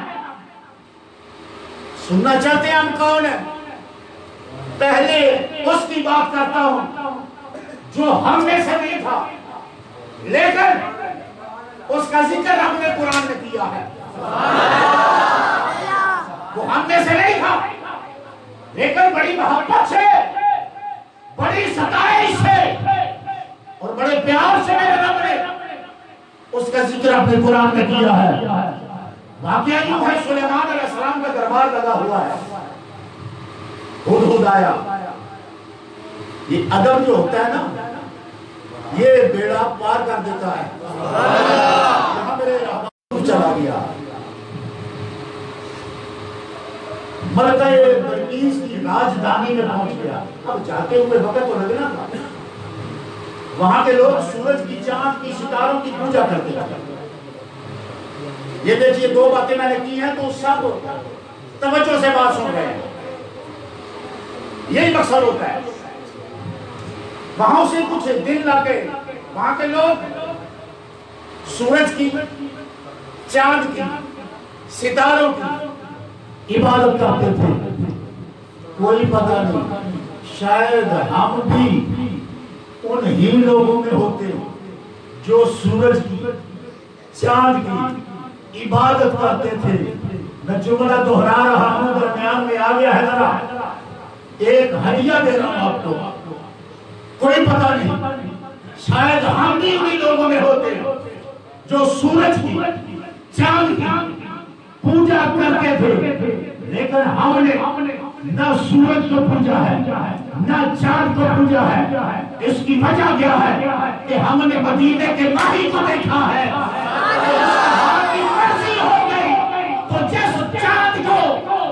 سننا چاہتے ہیں ہم کون ہیں؟ پہلے اس کی بات کرتا ہوں جو ہم میں سے نہیں تھا، لیکن اس کا ذکر ہم نے قرآن میں کیا ہے۔ وہ ہم میں سے نہیں تھا، لیکن بڑی محبت سے، بڑی ستائش سے اور بڑے پیار سے میرے رب نے اس کا ذکر اپنے قرآن میں کیا ہے۔ واقعہ یوں ہے، سلیمان علیہ السلام کا دربار لگا ہوا ہے، ہدہد آیا۔ یہ ادب جو ہوتا ہے نا، یہ بیڑا پار کر دیتا ہے۔ یہاں میرے رہبر چلا گیا، ملکہ بلقیس کی راجدھانی میں پہنچ گیا۔ اب جاتے ہوئے وقت تو لگنا تھا، وہاں کے لوگ سورج کی، چاند کی، ستاروں کی پوجا کرتے ہیں۔ یہ دیکھیے دو باتیں میں نے کی ہیں تو سب توجہ سے بات سن رہے ہیں، یہی مقصد ہوتا ہے۔ وہاں سے کچھ دن لگے، وہاں کے لوگ سورج کی، چاند کی، ستاروں کی عبادت کرتے تھے۔ کوئی پتہ نہیں، شاید ہم بھی انہی لوگوں میں ہوتے جو سورج کی، چاند کی عبادت کرتے تھے۔ میں جملہ دہرا رہا ہوں، درمیان میں آ گیا ہے، ذرا ایک ہدیہ دے رہا ہوں آپ کو۔ کوئی پتہ نہیں، شاید ہم بھی انہی لوگوں میں ہوتے جو سورج کی، چاند کی پوجا کرتے تھے، لیکن ہم نے نہ سورج کو پوجا ہے، نہ چاند کو پوجا ہے۔ اس کی وجہ کیا ہے کہ ہم نے مدینے کے ماہی کو دیکھا ہے۔ تو جس چاند کو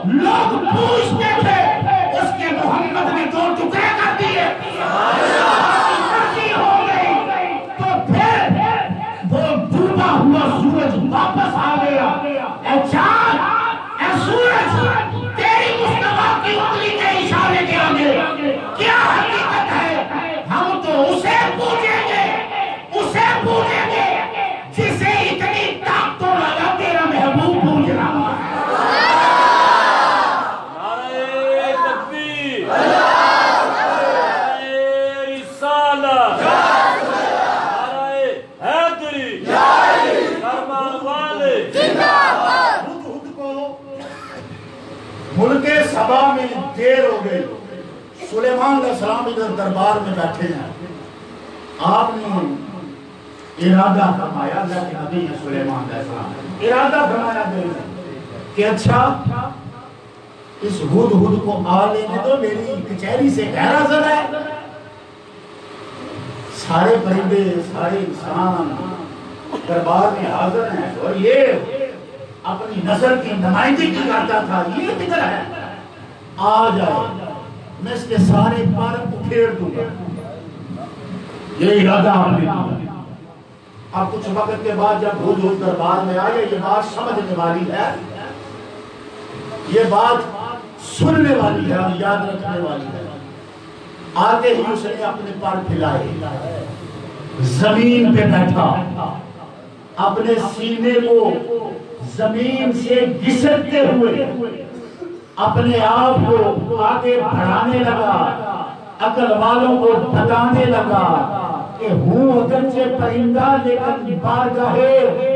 لوگ پوچھتے تھے، اس کے محمد نے دو ٹکڑے کر دیے۔ مرضی ہو گئی تو پھر وہ ڈوبا ہوا سورج واپس آ گیا۔ اے چاند، اے سورج، تیری مصطفیٰ کی انگلی کے اشارے کے آگے کیا حقیقت ہے؟ ہم تو اسے پوجیں گے، اسے پوجیں گے جسے اتنی طاقت والا تیرا محبوب پوج رہا ہے۔ نعرہ تکبیر، نعرہ رسالت، نعرہ حیدری، کرمان والے۔ ہدہد کو ملک سبا میں دیر ہو گئی، سلیمان علیہ السلام ادھر دربار میں بیٹھے ہیں۔ آپ نے ارادہ فرمایا، اللہ کے نبی ہے سلیمان علیہ السلام، ارادہ فرمایا دل میں کہ اچھا اس ہدہد کو آ لینے دو، میری کچہری سے غیر حاضر ہے۔ سارے پرندے، سارے انسان دربار میں حاضر ہیں، اور یہ اپنی نظر کی نمائندگی کرتا تھا۔ یہ کدھر ہے؟ آ جائے، میں اس کے سارے پر اکھیڑ دوں گا۔ یہ ارادہ ہم نے کیا۔ اب کچھ وقت کے بعد جب ہدہد دربار میں آئے، یہ بات سمجھنے والی ہے، یہ بات سننے والی ہے اور یاد رکھنے والی ہے۔ آگے ہی اس نے اپنے پر پھیلائے، زمین پہ بیٹھا، اپنے سینے کو زمین سے گھسٹتے ہوئے اپنے آپ کو آگے بڑھانے لگا، عقل والوں کو بتانے لگا کہ ہوں اگرچہ پرندہ لیکن بارگاہ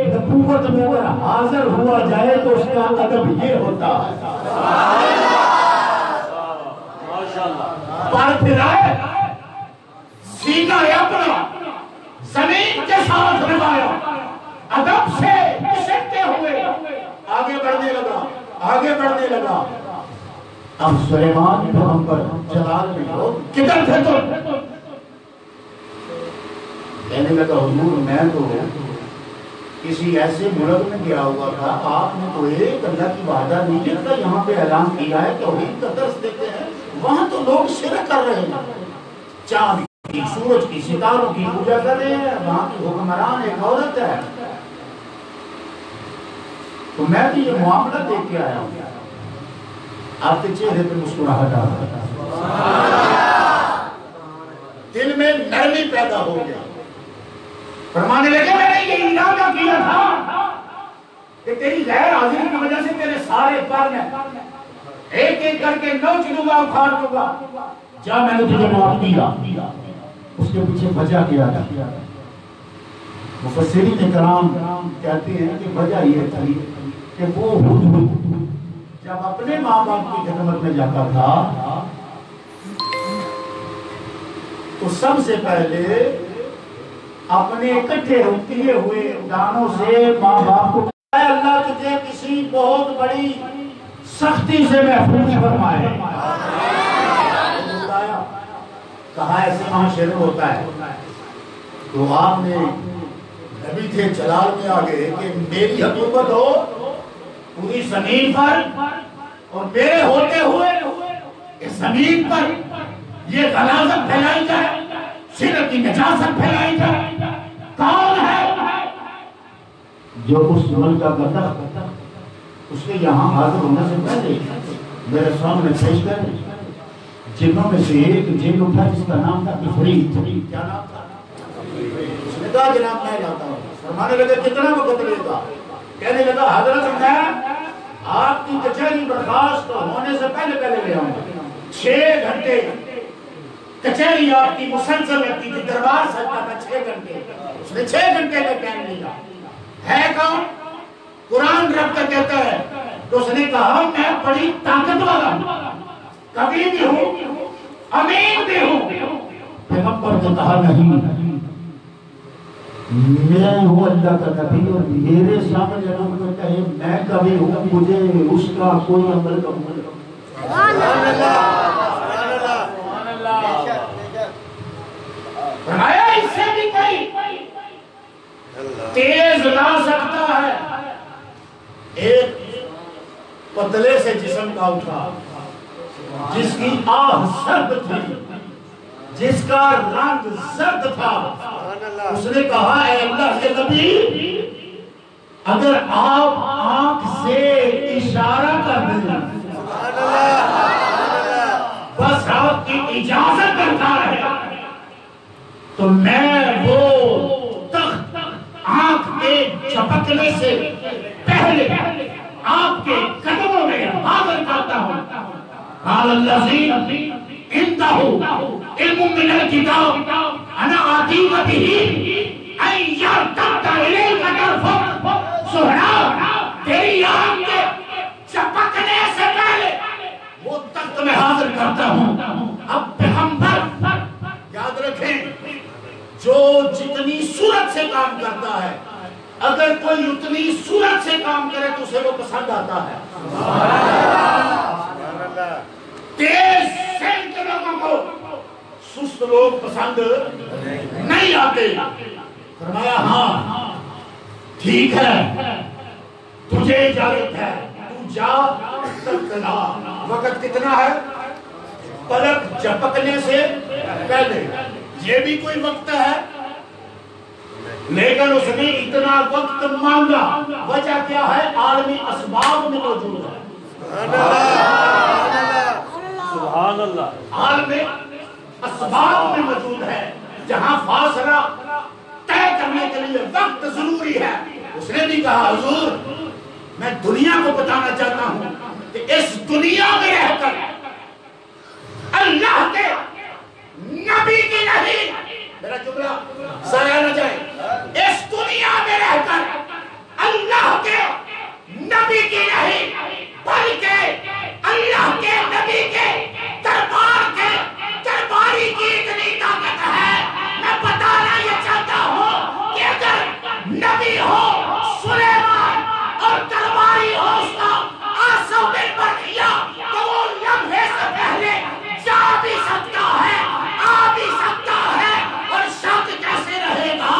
نبوت میں اگر حاضر ہوا جائے تو اس کا ادب یہ ہوتا ہے۔ پر پھرائے، سینہ اپنا زمین کے ساتھ لگایا، ادب سے گھسٹتے ہوئے آگے بڑھنے لگا، آگے بڑھنے لگا۔ اب سلیمان پیغمبر جلال میں ہو، کدھر تھے تو؟ کہنے لگا حضور میں تو کسی ایسے ملک میں گیا ہوا تھا، آپ نے تو ایک اللہ کی وحدانیت کا یہاں پہ اعلان کیا ہے، توحید کا درس دیتے ہیں، وہاں تو لوگ شرک کر رہے ہیں۔ چاند کی، سورج کی، ستاروں کی پوجا کر رہے ہیں، وہاں کی حکمران ایک عورت ہے. تو میں بھی یہ معاملہ دیکھ کے آیا ہوں. آپ کے چہرے پہ مسکراہٹ آ رہا، دل میں نرمی پیدا ہو گیا. فرمانے لگے میں نے یہ ارادہ کیا تھا کہ تیری غیر حاضری کی وجہ سے تیرے سارے پر میں ایک ایک کر کے نوچ لوں گا، اکھاڑ دوں گا. جا میں نے تجھے معاف کیا. اس کے پیچھے وجہ کیا تھا؟ مفسرین کرام کہتے ہیں کہ وجہ یہ تھی کہ وہ ہدہد جب اپنے ماں باپ کی خدمت میں جاتا تھا تو سب سے پہلے اپنے اکٹھے کیے ہوئے دانوں سے ماں باپ کو اے اللہ تجھے کسی بہت بڑی سختی سے محفوظ فرمائے. کہا ایسے وہاں شروع ہوتا ہے. تو آپ نے نبی تھے جلال میں آگے کہ میری حکومت ہو پوری زمین پر اور میرے ہوتے ہوئے اس زمین پر یہ غلاظت پھیلائی جائے، شرک کی نجاست پھیلائی جائے. کون ہے جو اس ملک کا گدر اس کے یہاں حاضر ہونے سے پہلے میرے سامنے پیش کر؟ جنوں میں سے ایک جن اٹھا جس کا نام تھا عفریت. کیا نام تھا؟ اس نے کہا جناب میں لاتا ہوں. فرمانے لگے کتنا وقت لے گا؟ کہنے لگا حضرت میں آپ کی کچہری برخاست ہونے سے پہلے لے آؤں گا. 6 گھنٹے کچہری آپ کی مسلسل لگتی تھی، دربار سجتا تھا 6 گھنٹے. اس نے 6 گھنٹے کا ٹائم لیا. ہے کون؟ قرآن رب کا کہتا ہے. تو اس نے کہا میں بڑی طاقت والا ہوں، کبھی بھی ہوں، امین بھی ہوں. پیغمبر نے کہا نہیں، میں ہوں اللہ کا نبی اور میرے سامنے جناب کو کہے میں کبھی ہوں، مجھے اس کا کوئی عمل قبول نہیں. سبحان اللہ. فرمایا اس سے بھی کوئی تیز لا سکتا ہے. ایک پتلے سے جسم کا اٹھا جس کی آہ سرد تھی، جس کا رنگ زرد تھا. اس نے کہا اے اللہ کے نبی اگر آپ آنکھ سے اشارہ کر دیں بس آپ کی اجازت کرتا ہے تو میں وہ تخت آنکھ کے جھپکنے سے پہلے آپ کے قدموں میں حاضر کرتا ہوں. قال الذی عنده علم من الكتاب انا آتیک به ان یرتد الیک طرفک. سہرا تیری آنکھ کے چپکنے سے پہلے وہ تخت میں حاضر کرتا ہوں. اب پیغمبر یاد رکھیں جو جتنی صورت سے کام کرتا ہے اگر کوئی اتنی صورت سے کام کرے تو اسے وہ پسند آتا ہے. تیز سین کے لوگوں کو سست لوگ پسند نہیں آتے. فرمایا ہاں ٹھیک ہے تجھے اجازت ہے تو جا تکلا. وقت کتنا ہے؟ پلک جھپکنے سے پہلے. یہ بھی کوئی وقت ہے لیکن اس نے اتنا وقت مانگا. وجہ کیا ہے؟ عالمی اسباب میں موجود ہے. سبحان اللہ. عالمی اسباب میں موجود ہے جہاں فاصلہ طے کرنے کے لیے وقت ضروری ہے. اس نے بھی کہا حضور میں دنیا کو بتانا چاہتا ہوں کہ اس دنیا میں رہ کر اللہ کے نبی کی نہیں، میرا جملہ ضائع نہ جائے، اس دنیا میں رہ کر اللہ کے نبی کی نہیں بلکہ اللہ کے نبی کے درباری کی اتنی طاقت ہے. میں بتانا یہ چاہتا ہوں کہ اگر نبی ہو سلیمان اور درباری ہو اس کا آسو بن برخیا تو وہ لمحے سے پہلے جا بھی سکتا ہے، آ بھی سکتا ہے. اور شک کیسے رہے گا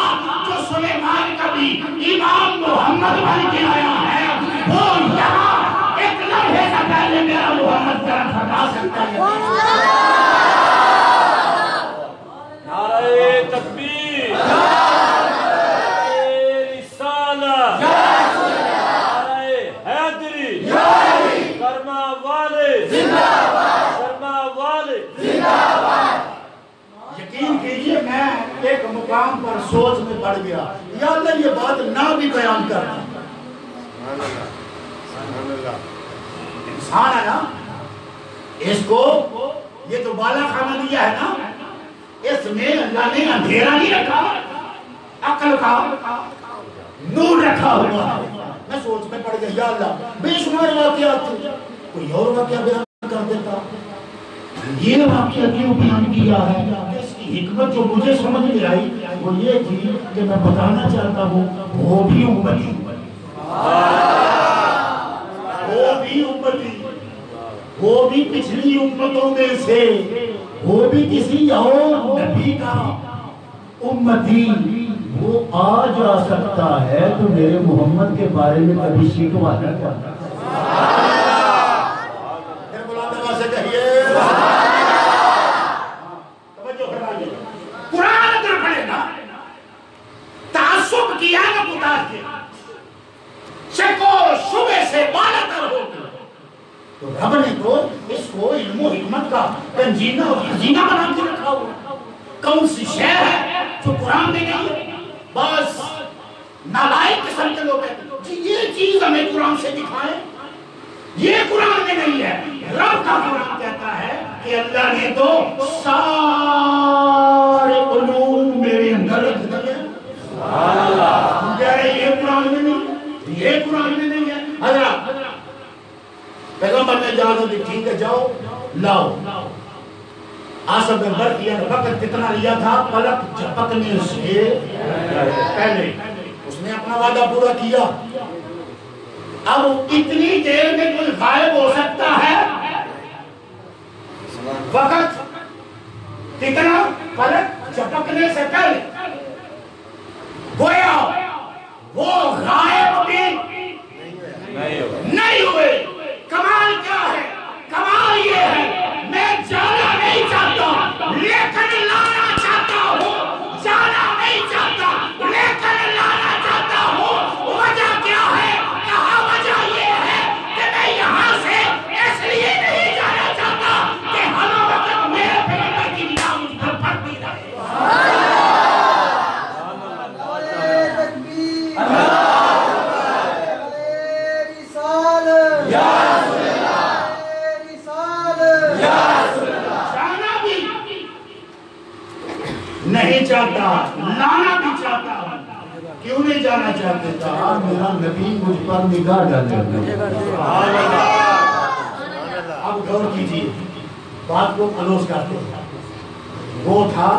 جو سلیمان کا بھی امام محمد بن کے آیا ہے وہ یہاں ایک لمحے سے پہلے میرا محمد طرف ہٹا سکتا ہے. مقام پر سوچ میں پڑ گیا یا اللہ یہ بات نہ بھی بیان کرنا. انسان ہے نا, اس کو یہ تو بالا خانہ دیا ہے نا, اس میں اللہ نے اندھیرا نہیں رکھا, عقل کا نور رکھا ہوا ہے. میں سوچ میں پڑ گیا یا اللہ بے شمار واقعات تھے, کوئی اور واقعہ بیان کر دیتا, یہ واقعہ کیوں بیان کیا ہے. اس کی حکمت جو مجھے سمجھ میں آئی وہ یہ تھی کہ میں بتانا چاہتا ہوں وہ بھی امتی, وہ بھی پچھلی امتوں میں سے, وہ بھی کسی اور نبی کا امتی, وہ آ جا سکتا ہے تو میرے محمد کے بارے میں کبھی شکوا نہ کرنا. قرآن اگر پڑھے نا, تعصب کیا نا خدا کے, شک و شبہ سے بالاتر ہو گیا, تو رب نے تو اس کو علم و حکمت کا کنجینہ اور خزینہ بنا کے رکھا ہوا. کون سی شے ہے جو قرآن میں نہیں ہے؟ بس نالائق قسم کے لوگ ہیں جی یہ چیز ہمیں قرآن سے دکھائیں, یہ قرآن میں نہیں ہے. رب کا قرآن کہتا ہے کہ اللہ نے تو سارے علوم میرے اندر رکھ دیے. یہ قرآن میں نہیں, یہ قرآن میں نہیں ہے. حضرت پیغمبر نے جانو دی ٹھیک ہے جاؤ لاؤ. آسف میں بر کیا وقت کتنا لیا تھا, پلک جھپکنے سے پہلے اس نے اپنا وعدہ پورا کیا. اب اتنی دیر میں کوئی غائب ہو سکتا ہے؟ وقت کتنا, پلک جھپکنے سے پہلے. گویا وہ غائب بھی نہیں ہوئے. کمال کیا ہے؟ کمال یہ ہے میں جانا نہیں چاہتا لیکن لانا چاہتا ہوں, جانا نہیں چاہتا لیکن لانا چاہتا ہوں. وجہ کیا ہے؟ کہا وجہ یہ ہے کہ میں یہاں سے اس لیے نہیں جانا چاہتا کہ ہر وقت میرے پیغمبر کی نگاہ مجھ پر پڑتی رہے. نہیں چاہتا, لانا بھی چاہتا. کیوں نہیں جانا چاہتے تھا؟ میرا نبی مجھ پر نگاہ ڈالے. اب غور کیجیے, بات کو کلوز کرتے ہیں. وہ تھا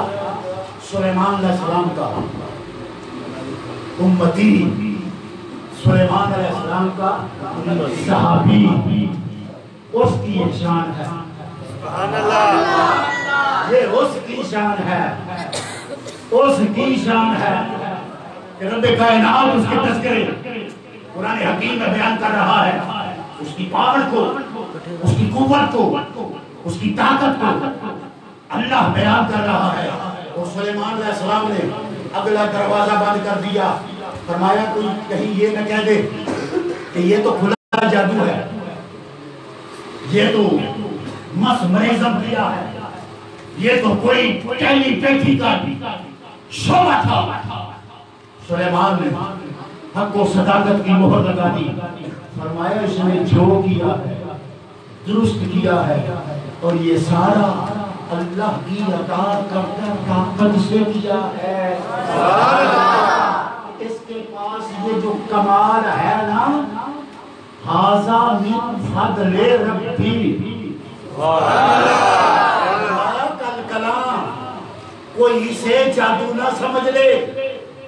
سلیمان علیہ السلام کا امتی, سلیمان علیہ السلام کا صحابی. اس کی شان ہے, یہ اس کی شان ہے, اس کی شان ہے کہ رب کائنات اس کے تذکرے قرآن حکیم میں بیان کر رہا ہے. اس کی پاور کو, اس کی قوت کو, اس کی طاقت کو اللہ بیان کر رہا ہے. اور سلیمان علیہ السلام نے اگلا دروازہ بند کر دیا. فرمایا کوئی کہیں یہ نہ کہہ دے کہ یہ تو کھلا جادو ہے, یہ تو مسمرزم کیا ہے, یہ تو کوئی ٹیلی پیتھی کا شعبہ تھا. سلیمان نے حق و صداقت کی مہر لگا دی. فرمایا اس نے جو کیا ہے درست کیا ہے, اور یہ سارا اللہ کی عطا کردہ طاقت سے کیا ہے. اس کے پاس یہ جو کمال ہے نا, ھذا من فضل ربی. کل کلام کوئی اسے جادو نہ سمجھ لے.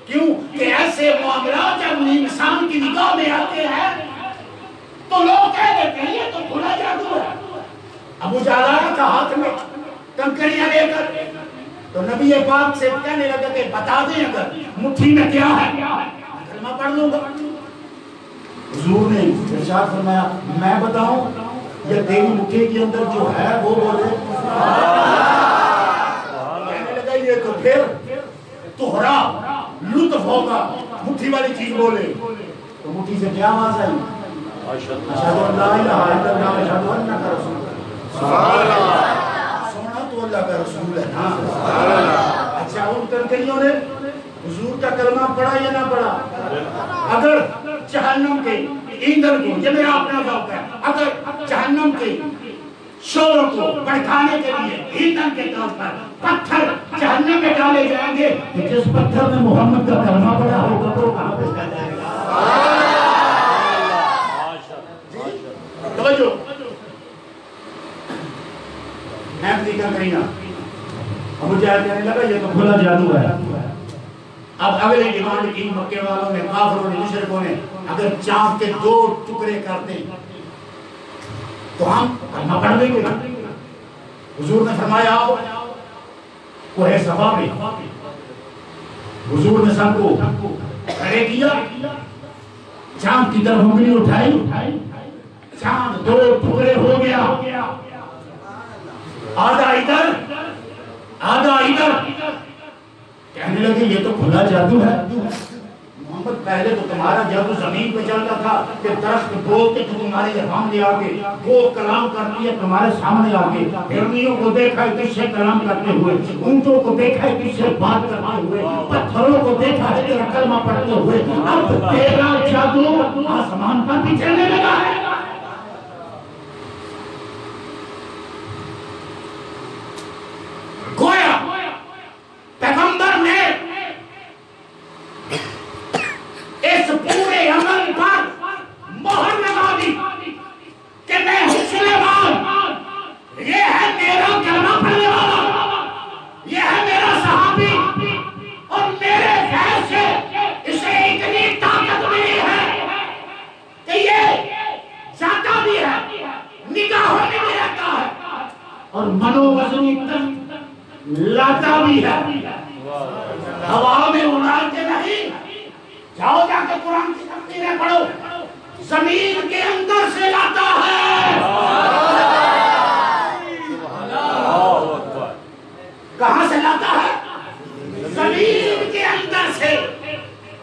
کیوں کہ ایسے معاملات جب انسان کی نگاہ میں آتے ہیں تو لوگ کہہ دیتے ہیں یہ تو کھلا جادو ہے. ابو جہل کا ہاتھ میں کنکریاں لے کر تو نبی پاک سے کہنے لگا کہ بتا دیں اگر مٹھی میں کیا ہے, کلمہ پڑھ لوں گا. حضور نے ارشاد فرمایا میں بتاؤں یا تیری مٹھی کے اندر جو ہے وہ بولے. کہنے لگا یہ تو پھر تہرا لطف ہوگا, مٹھی والی چیز بولے. تو مٹھی سے کیا آواز آئی؟ اشہدو ان لا الہ الا اللہ اشہدو انک رسول اللہ. سونا تو اللہ کا رسول ہے نا. اچھا ان کنکریوں نے حضور کا کلمہ پڑھا یا نہ پڑھا؟ اگر جہنم کے ایندھن کو، یہ میرا اپنا ذوق ہے، اگر جہنم کے شوروں کو بھڑکانے کے لیے ایندھن کے طور پر پتھر جہنم میں ڈالے جائیں گے، تو جس پتھر میں محمد کا کلمہ پڑھا ہوگا وہ کہاں پہ جائے گا؟ توجہ، امریکہ کہنا اب مجھے کہنے لگا یہ تو کھلا جادو ہے۔ اب اگلے ڈیمانڈ کی مکے والوں نے، کافروں نے، مشرکوں نے، اگر چاند کے 2 ٹکڑے کر دیں تو ہم کلمہ پڑھ دیں گے۔ حضور نے فرمایا کوہ صفا میں حضور نے سب کو کھڑے کیا، چاند کی طرف انگلی اٹھائی، چاند 2 ٹکڑے ہو گیا، آدھا ادھر آدھا ادھر۔ کہنے لگے یہ تو کھلا جادو ہے محمد، پہلے تو تمہارا جادو زمین پہ چلتا تھا کہ درخت بولتے تو تمہارے سامنے آ کے وہ کلام کرتی ہے تمہارے سامنے آ کے، ہرنیوں کو دیکھا ہے کس سے کلام کرتے ہوئے، اونٹوں کو دیکھا ہے کس سے بات کرتے ہوئے، پتھروں کو دیکھا ہے تیرا کلمہ پڑھتے ہوئے، اب تیرا جادو آسمان پر بھی چلنے لگا ہے۔ گویا پیغمبر نے اس پورے عمل پر مہر لگا دی کہ میں ہوں سلیمان، یہ ہے میرا کلمہ پڑھنے والا، یہ ہے میرا صحابی، اور میرے خیر سے اسے اتنی طاقت ملی ہے کہ یہ جاتا بھی ہے، نگاہوں میں بھی رہتا ہے، اور منو وزنی لاتا بھی ہے، ہوا میں اڑا کے نہیں۔ جاؤ جا کے قرآن کی تفسیریں پڑھو، زمین کے اندر سے لاتا ہے۔ کہاں سے لاتا ہے؟ زمین کے اندر سے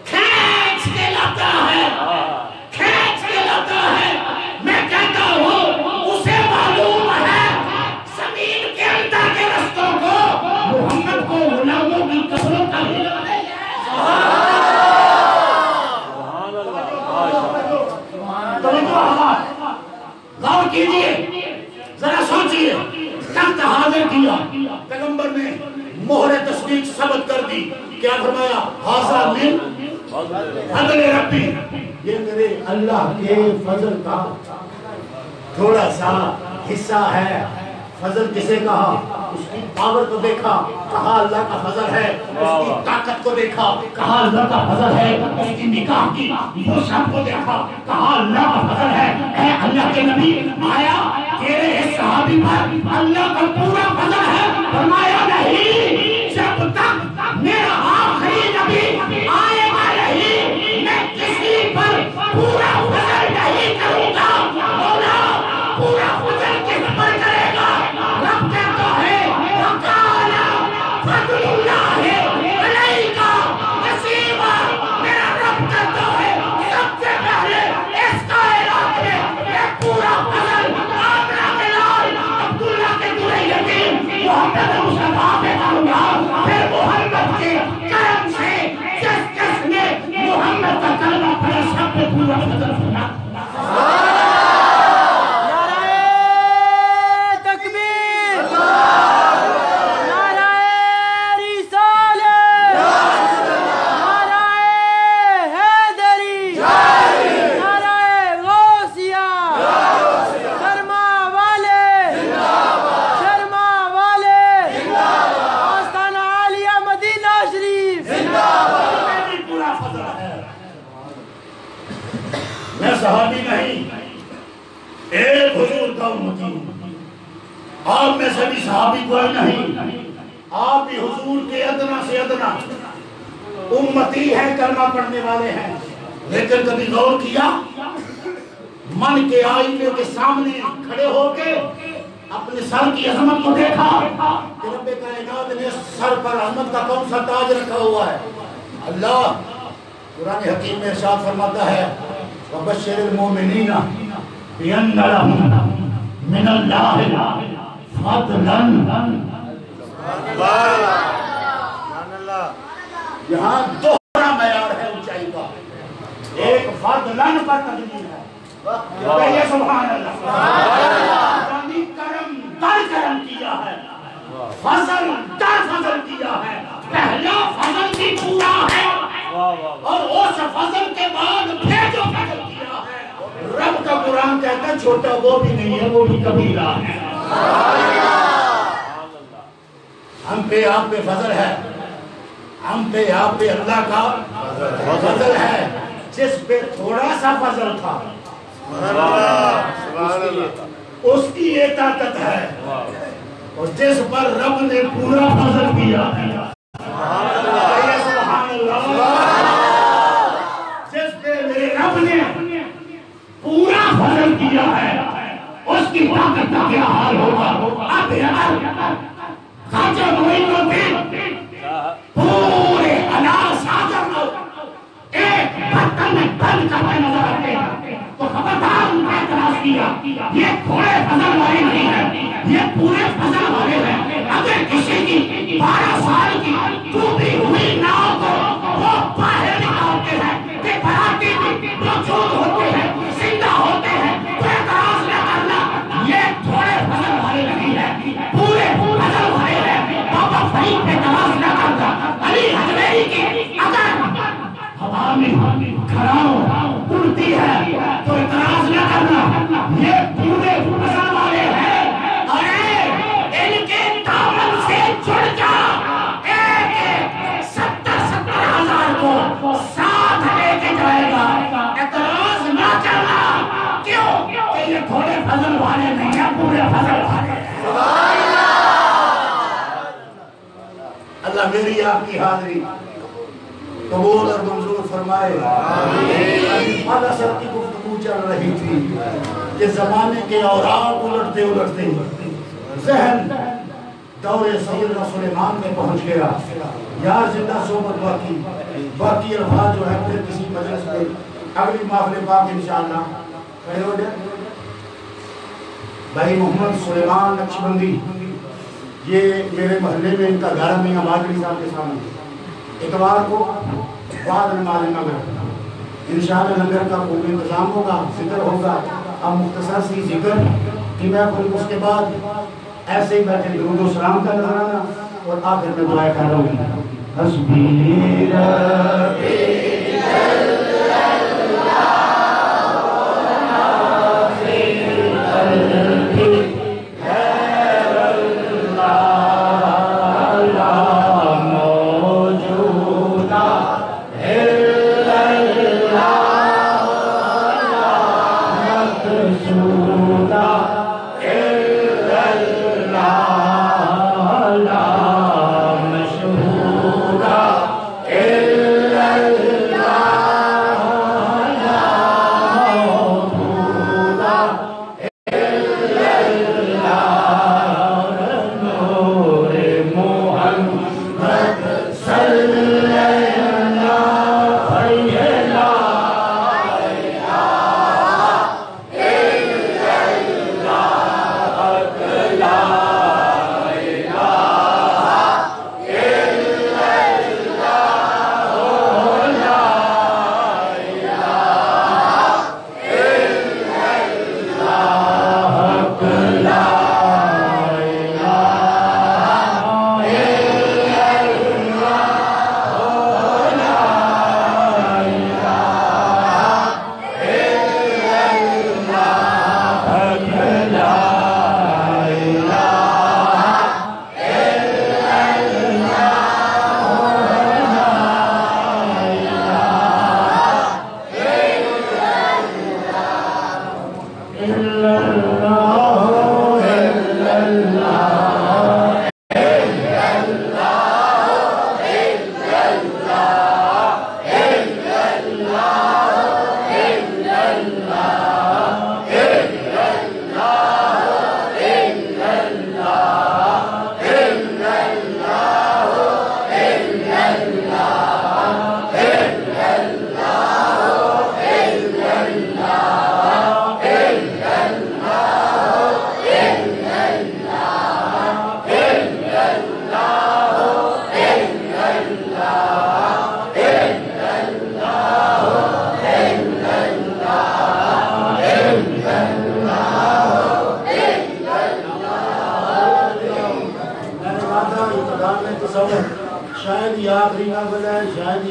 کھینچ کے لاتا ہے، کھینچ کے لاتا ہے۔ میں کہتا ہوں اسے معلوم ہے زمین کے اندر کے رستوں کو محمد کو غلاموں کی قبروں کا بھی لگا دے گا۔ غور کیجئے، ذرا سوچئے، تخت حاضر کیا، پیغمبر نے مہر تصدیق ثبت کر دی، کیا فرمایا؟ ھذا من فضل ربی، یہ میرے اللہ کے فضل کا تھوڑا سا حصہ ہے۔ فضل کسے کہا؟ اس کی پاور کو دیکھا، کہا اللہ کا فضل ہے، اس کی طاقت کو دیکھا، کہا اللہ کا فضل ہے، اس کی نگاہ کی وسعت کو دیکھا، کہا اللہ کا فضل ہے۔ اے اللہ کے نبی، آیا تیرے اس صحابی پر اللہ کا پورا فضل ہے؟ فرمایا نہیں، جب تک میرا آخری نبی آئے گا نہیں میں کسی پر پورا فضل نہیں کروں گا۔ مولا پورا فضل کس پر کرے گا؟ رب کہتا ہے وَقَالَ فَضْلُ اللَّهِ عَلَيْكَ نَصِيبًا، میرا رب کہتا ہے سب سے پہلے اس کائنات میں یہ پورا فضل آمنہ کے لال عبداللہ کے دورے یتیم محمد مصطفیٰ پہ کروں گا، پھر محمد کے کرم سے جس جس نے محمد کا کلمہ پڑھا سب پہ پورا فضل ہونا۔ صحابی نہیں، ایک حضور کا امتی ہوں، آپ میں سے بھی صحابی کوئی نہیں، آپ بھی حضور کے ادنا سے ادنا امتی ہیں، کلمہ پڑھنے والے ہیں، لیکن کبھی غور کیا من کے آئینے کے سامنے کھڑے ہو کے اپنے سر کی عظمت کو دیکھا کہ رب کائنات نے سر پر عظمت کا کون سا تاج رکھا ہوا ہے؟ اللہ قرآن حکیم میں ارشاد فرماتا ہے وَبَشِّرِ الْمُؤْمِنِينَ بِأَنَّ لَهُم مِّنَ اللَّهِ فَضْلًا یہاں دوہرا معیار ہے اونچائی کا، ایک فضلن پر تقدیر ہے، کہیے سبحان اللہ، یعنی کرم در کرم کیا ہے، فضل در فضل کیا ہے، پہلا فضل بھی پورا ہے اور اس فضل کے بعد پھر جو فضل کیا ہے رب کا قرآن کہتا ہے چھوٹا وہ بھی نہیں ہے، وہ بھی کبیرہ ہے۔ ہم پہ آپ پہ فضل ہے، ہم پہ آپ پہ اللہ کا فضل ہے، جس پہ تھوڑا سا فضل تھا اس کی اطاعت ہے، اور جس پر رب نے پورا فضل کیا ہے سبحان اللہ، جس پہ میرے رب نے پورا فضل کیا ہے اس کی طاقت کا کیا حال ہوگا۔ اب خواجہ معین الدین پورے اناس ساگر کو ایک برتن میں بند کرتے نظر آتے ہیں تو خبردار ان کا اعتراض کیا، یہ تھوڑے فضل والے نہیں ہیں، یہ پورے فضل والے ہیں۔ اگر کسی کی 12 سال کی ڈوبی ہوئی ناؤ کو وہ باہر نکالتے ہیں کہ براتی بھی موجود ہوتے ہیں، زندہ ہوتے ہیں، تو اعتراض نہ کرنا، یہ تھوڑے فضل والے نہیں ہیں، پورے فضل والے ہیں۔ بابا فرید پہ اعتراض نہ کرتا، علی حجویری کی اگر ہوا میں کھڑاؤ اڑتی ہے تو اعتراض نہ کرنا، یہ پورے فضل والے ہیں۔ ارے ان کے دامن سے جڑ جا، ایک 70 ہزار کو ساتھ لے کے جائے گا، اعتراض نہ کرنا، کیوں کہ یہ تھوڑے فضل والے نہیں ہیں، پورے فضل والے ہیں۔ اللہ میری آپ کی حاضری قبول اور منظور فرمائے۔ مالا سر کی گفتگو چل رہی تھی کہ زمانے کے اوراق الٹتے الٹتے ذہن دور سیدنا سلیمان میں پہنچ گیا۔ یار زندہ صحبت باقی الفاظ جو ہے پھر کسی مجلس میں اگلی محفل پاک انشاءاللہ کھڑے ہو جائے۔ بھائی محمد سلیمان نقشبندی، یہ میرے محلے میں ان کا گھر میں آبادی صاحب کے سامنے اتوار کو بعد نماز مغرب انشاءاللہ لنگر کا خوب انتظام ہوگا، ذکر ہوگا۔ اب مختصر سی ذکر کہ میں اس کے بعد ایسے ہی بیٹھے درود و سلام کا نظرانہ اور آخر میں دعائیں کر رہا ہوں۔ حسبی ربی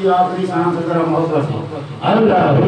کی آخری سانس سے ذرا محبت سے اللہ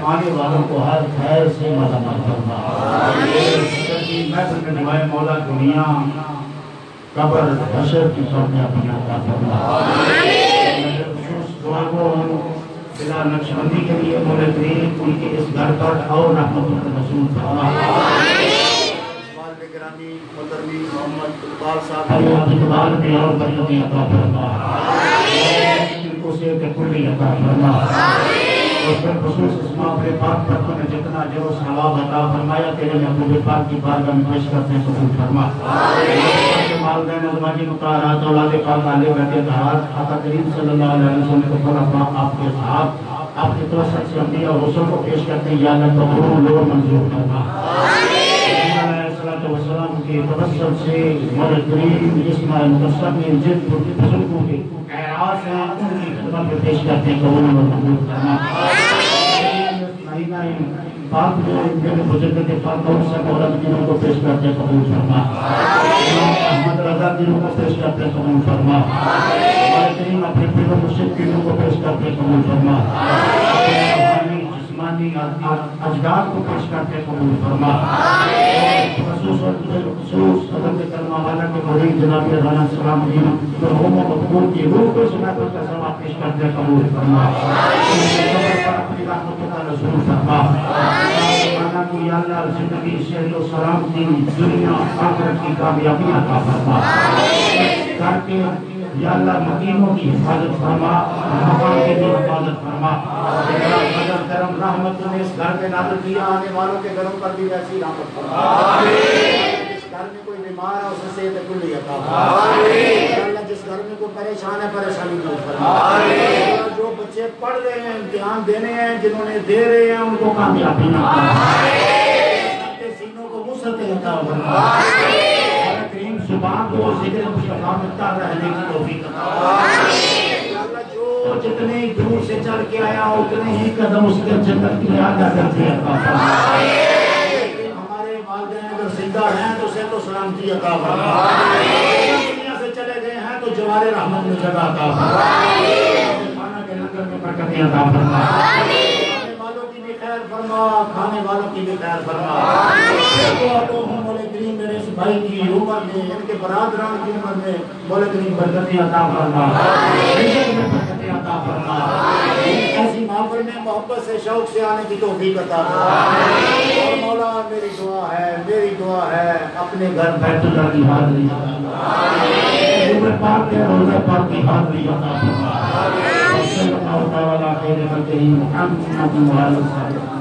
آنے والوں کو ہر خیر سے ملامت فرما مولا دنیا قبر حشر کی سونے اپنا عطا فرما خصوص دعا کو بلا نقشبندی کے لیے مولا کریم ان کے اس گھر پر اور رحمت کا رسول فرما والد گرامی محترمی محمد اقبال صاحب اقبال میں اور برکتیں عطا فرما ان کو سے کلی عطا فرما اور پھر خصوص اسماء اپنے پاک پرتوں نے جتنا جو ثواب عطا فرمایا تیرے محبوب پاک کی بارگاہ میں پیش کرتے ہیں قبول فرما والدین ازواج مطہرات اولاد پاک علیہ بیت طہارات آقا کریم صلی اللہ علیہ وسلم کو خلفاء آپ کے اصحاب آپ کی توسط سے انبیاء اور رسول کو پیش کرتے ہیں یا اللہ قبول و منظور فرما والسلام کے تبسل سے مولا کریم اسماء مقصد میں جن بزرگوں کے اعراض ہیں ان کی خدمت میں پیش کرتے ہیں قبول و منظور فرما مہینہ پاک میں میرے بزرگ کے فاتحوں سے مولا دینوں کو پیش کرتے ہیں قبول فرما احمد رضا دینوں کو پیش کرتے ہیں قبول فرما مولا کریم اپنے پیر و مرشد دینوں کو پیش کرتے ہیں قبول فرما جسمانی اجداد کو پیش کرتے قبول فرما خصوص حضرت کلمہ والا کے مرید جناب رانا سلام الدین مرحوم مقبول کی روح کو سنا کر کا ثواب پیش کرتے قبول فرما اپنی رحمت کا رسول فرما مانا کو یا اللہ زندگی صحت و سلامتی دنیا آخرت کی کامیابی عطا فرما کر کے یا اللہ مدینوں کی حفاظت فرما مقام کی بھی حفاظت فرما قدر کرم رحمت نے اس گھر میں نازل کیا آنے والوں کے گھروں پر بھی ویسی رحمت فرما اس گھر میں کوئی بیمار ہے اسے صحت کلی عطا فرما اللہ جس گھر میں کوئی پریشان ہے پریشانی دور فرما جو بچے پڑھ رہے ہیں امتحان دینے ہیں جنہوں نے دے رہے ہیں ان کو کامیابی عطا فرما سینوں کو وسعت عطا فرما کریم زبان کو ذکر مصطفیٰ میں تر رہنے کی توفیق عطا فرما اللہ جو جتنے دور سے چل کے آیا اتنے ہی قدم اس کے جنت کی یاد کرتے عطا فرما زندہ ہیں تو سے تو سلامتی عطا فرما دنیا سے چلے گئے ہیں تو جوار رحمت میں جگہ عطا فرما کھانا کے لنگر میں برکتیں عطا فرما کھانے والوں کی بھی خیر فرما کھانے والوں کی بھی خیر فرما دعا تو ہوں مولا کریم میرے اس بھائی کی عمر میں ان کے برادران کی عمر میں مولا کریم برکتیں عطا فرما رزق میں برکتیں عطا فرما ایسی محفل میں محبت سے شوق سے آنے کی توفیق عطا فرما اور مولا میری دعا ہے اپنے گھر بیت اللہ کی حاضری عمر پاک کے روزہ پاک کی حاضری عطا فرما صلی اللہ تعالی علیہ وسلم محمد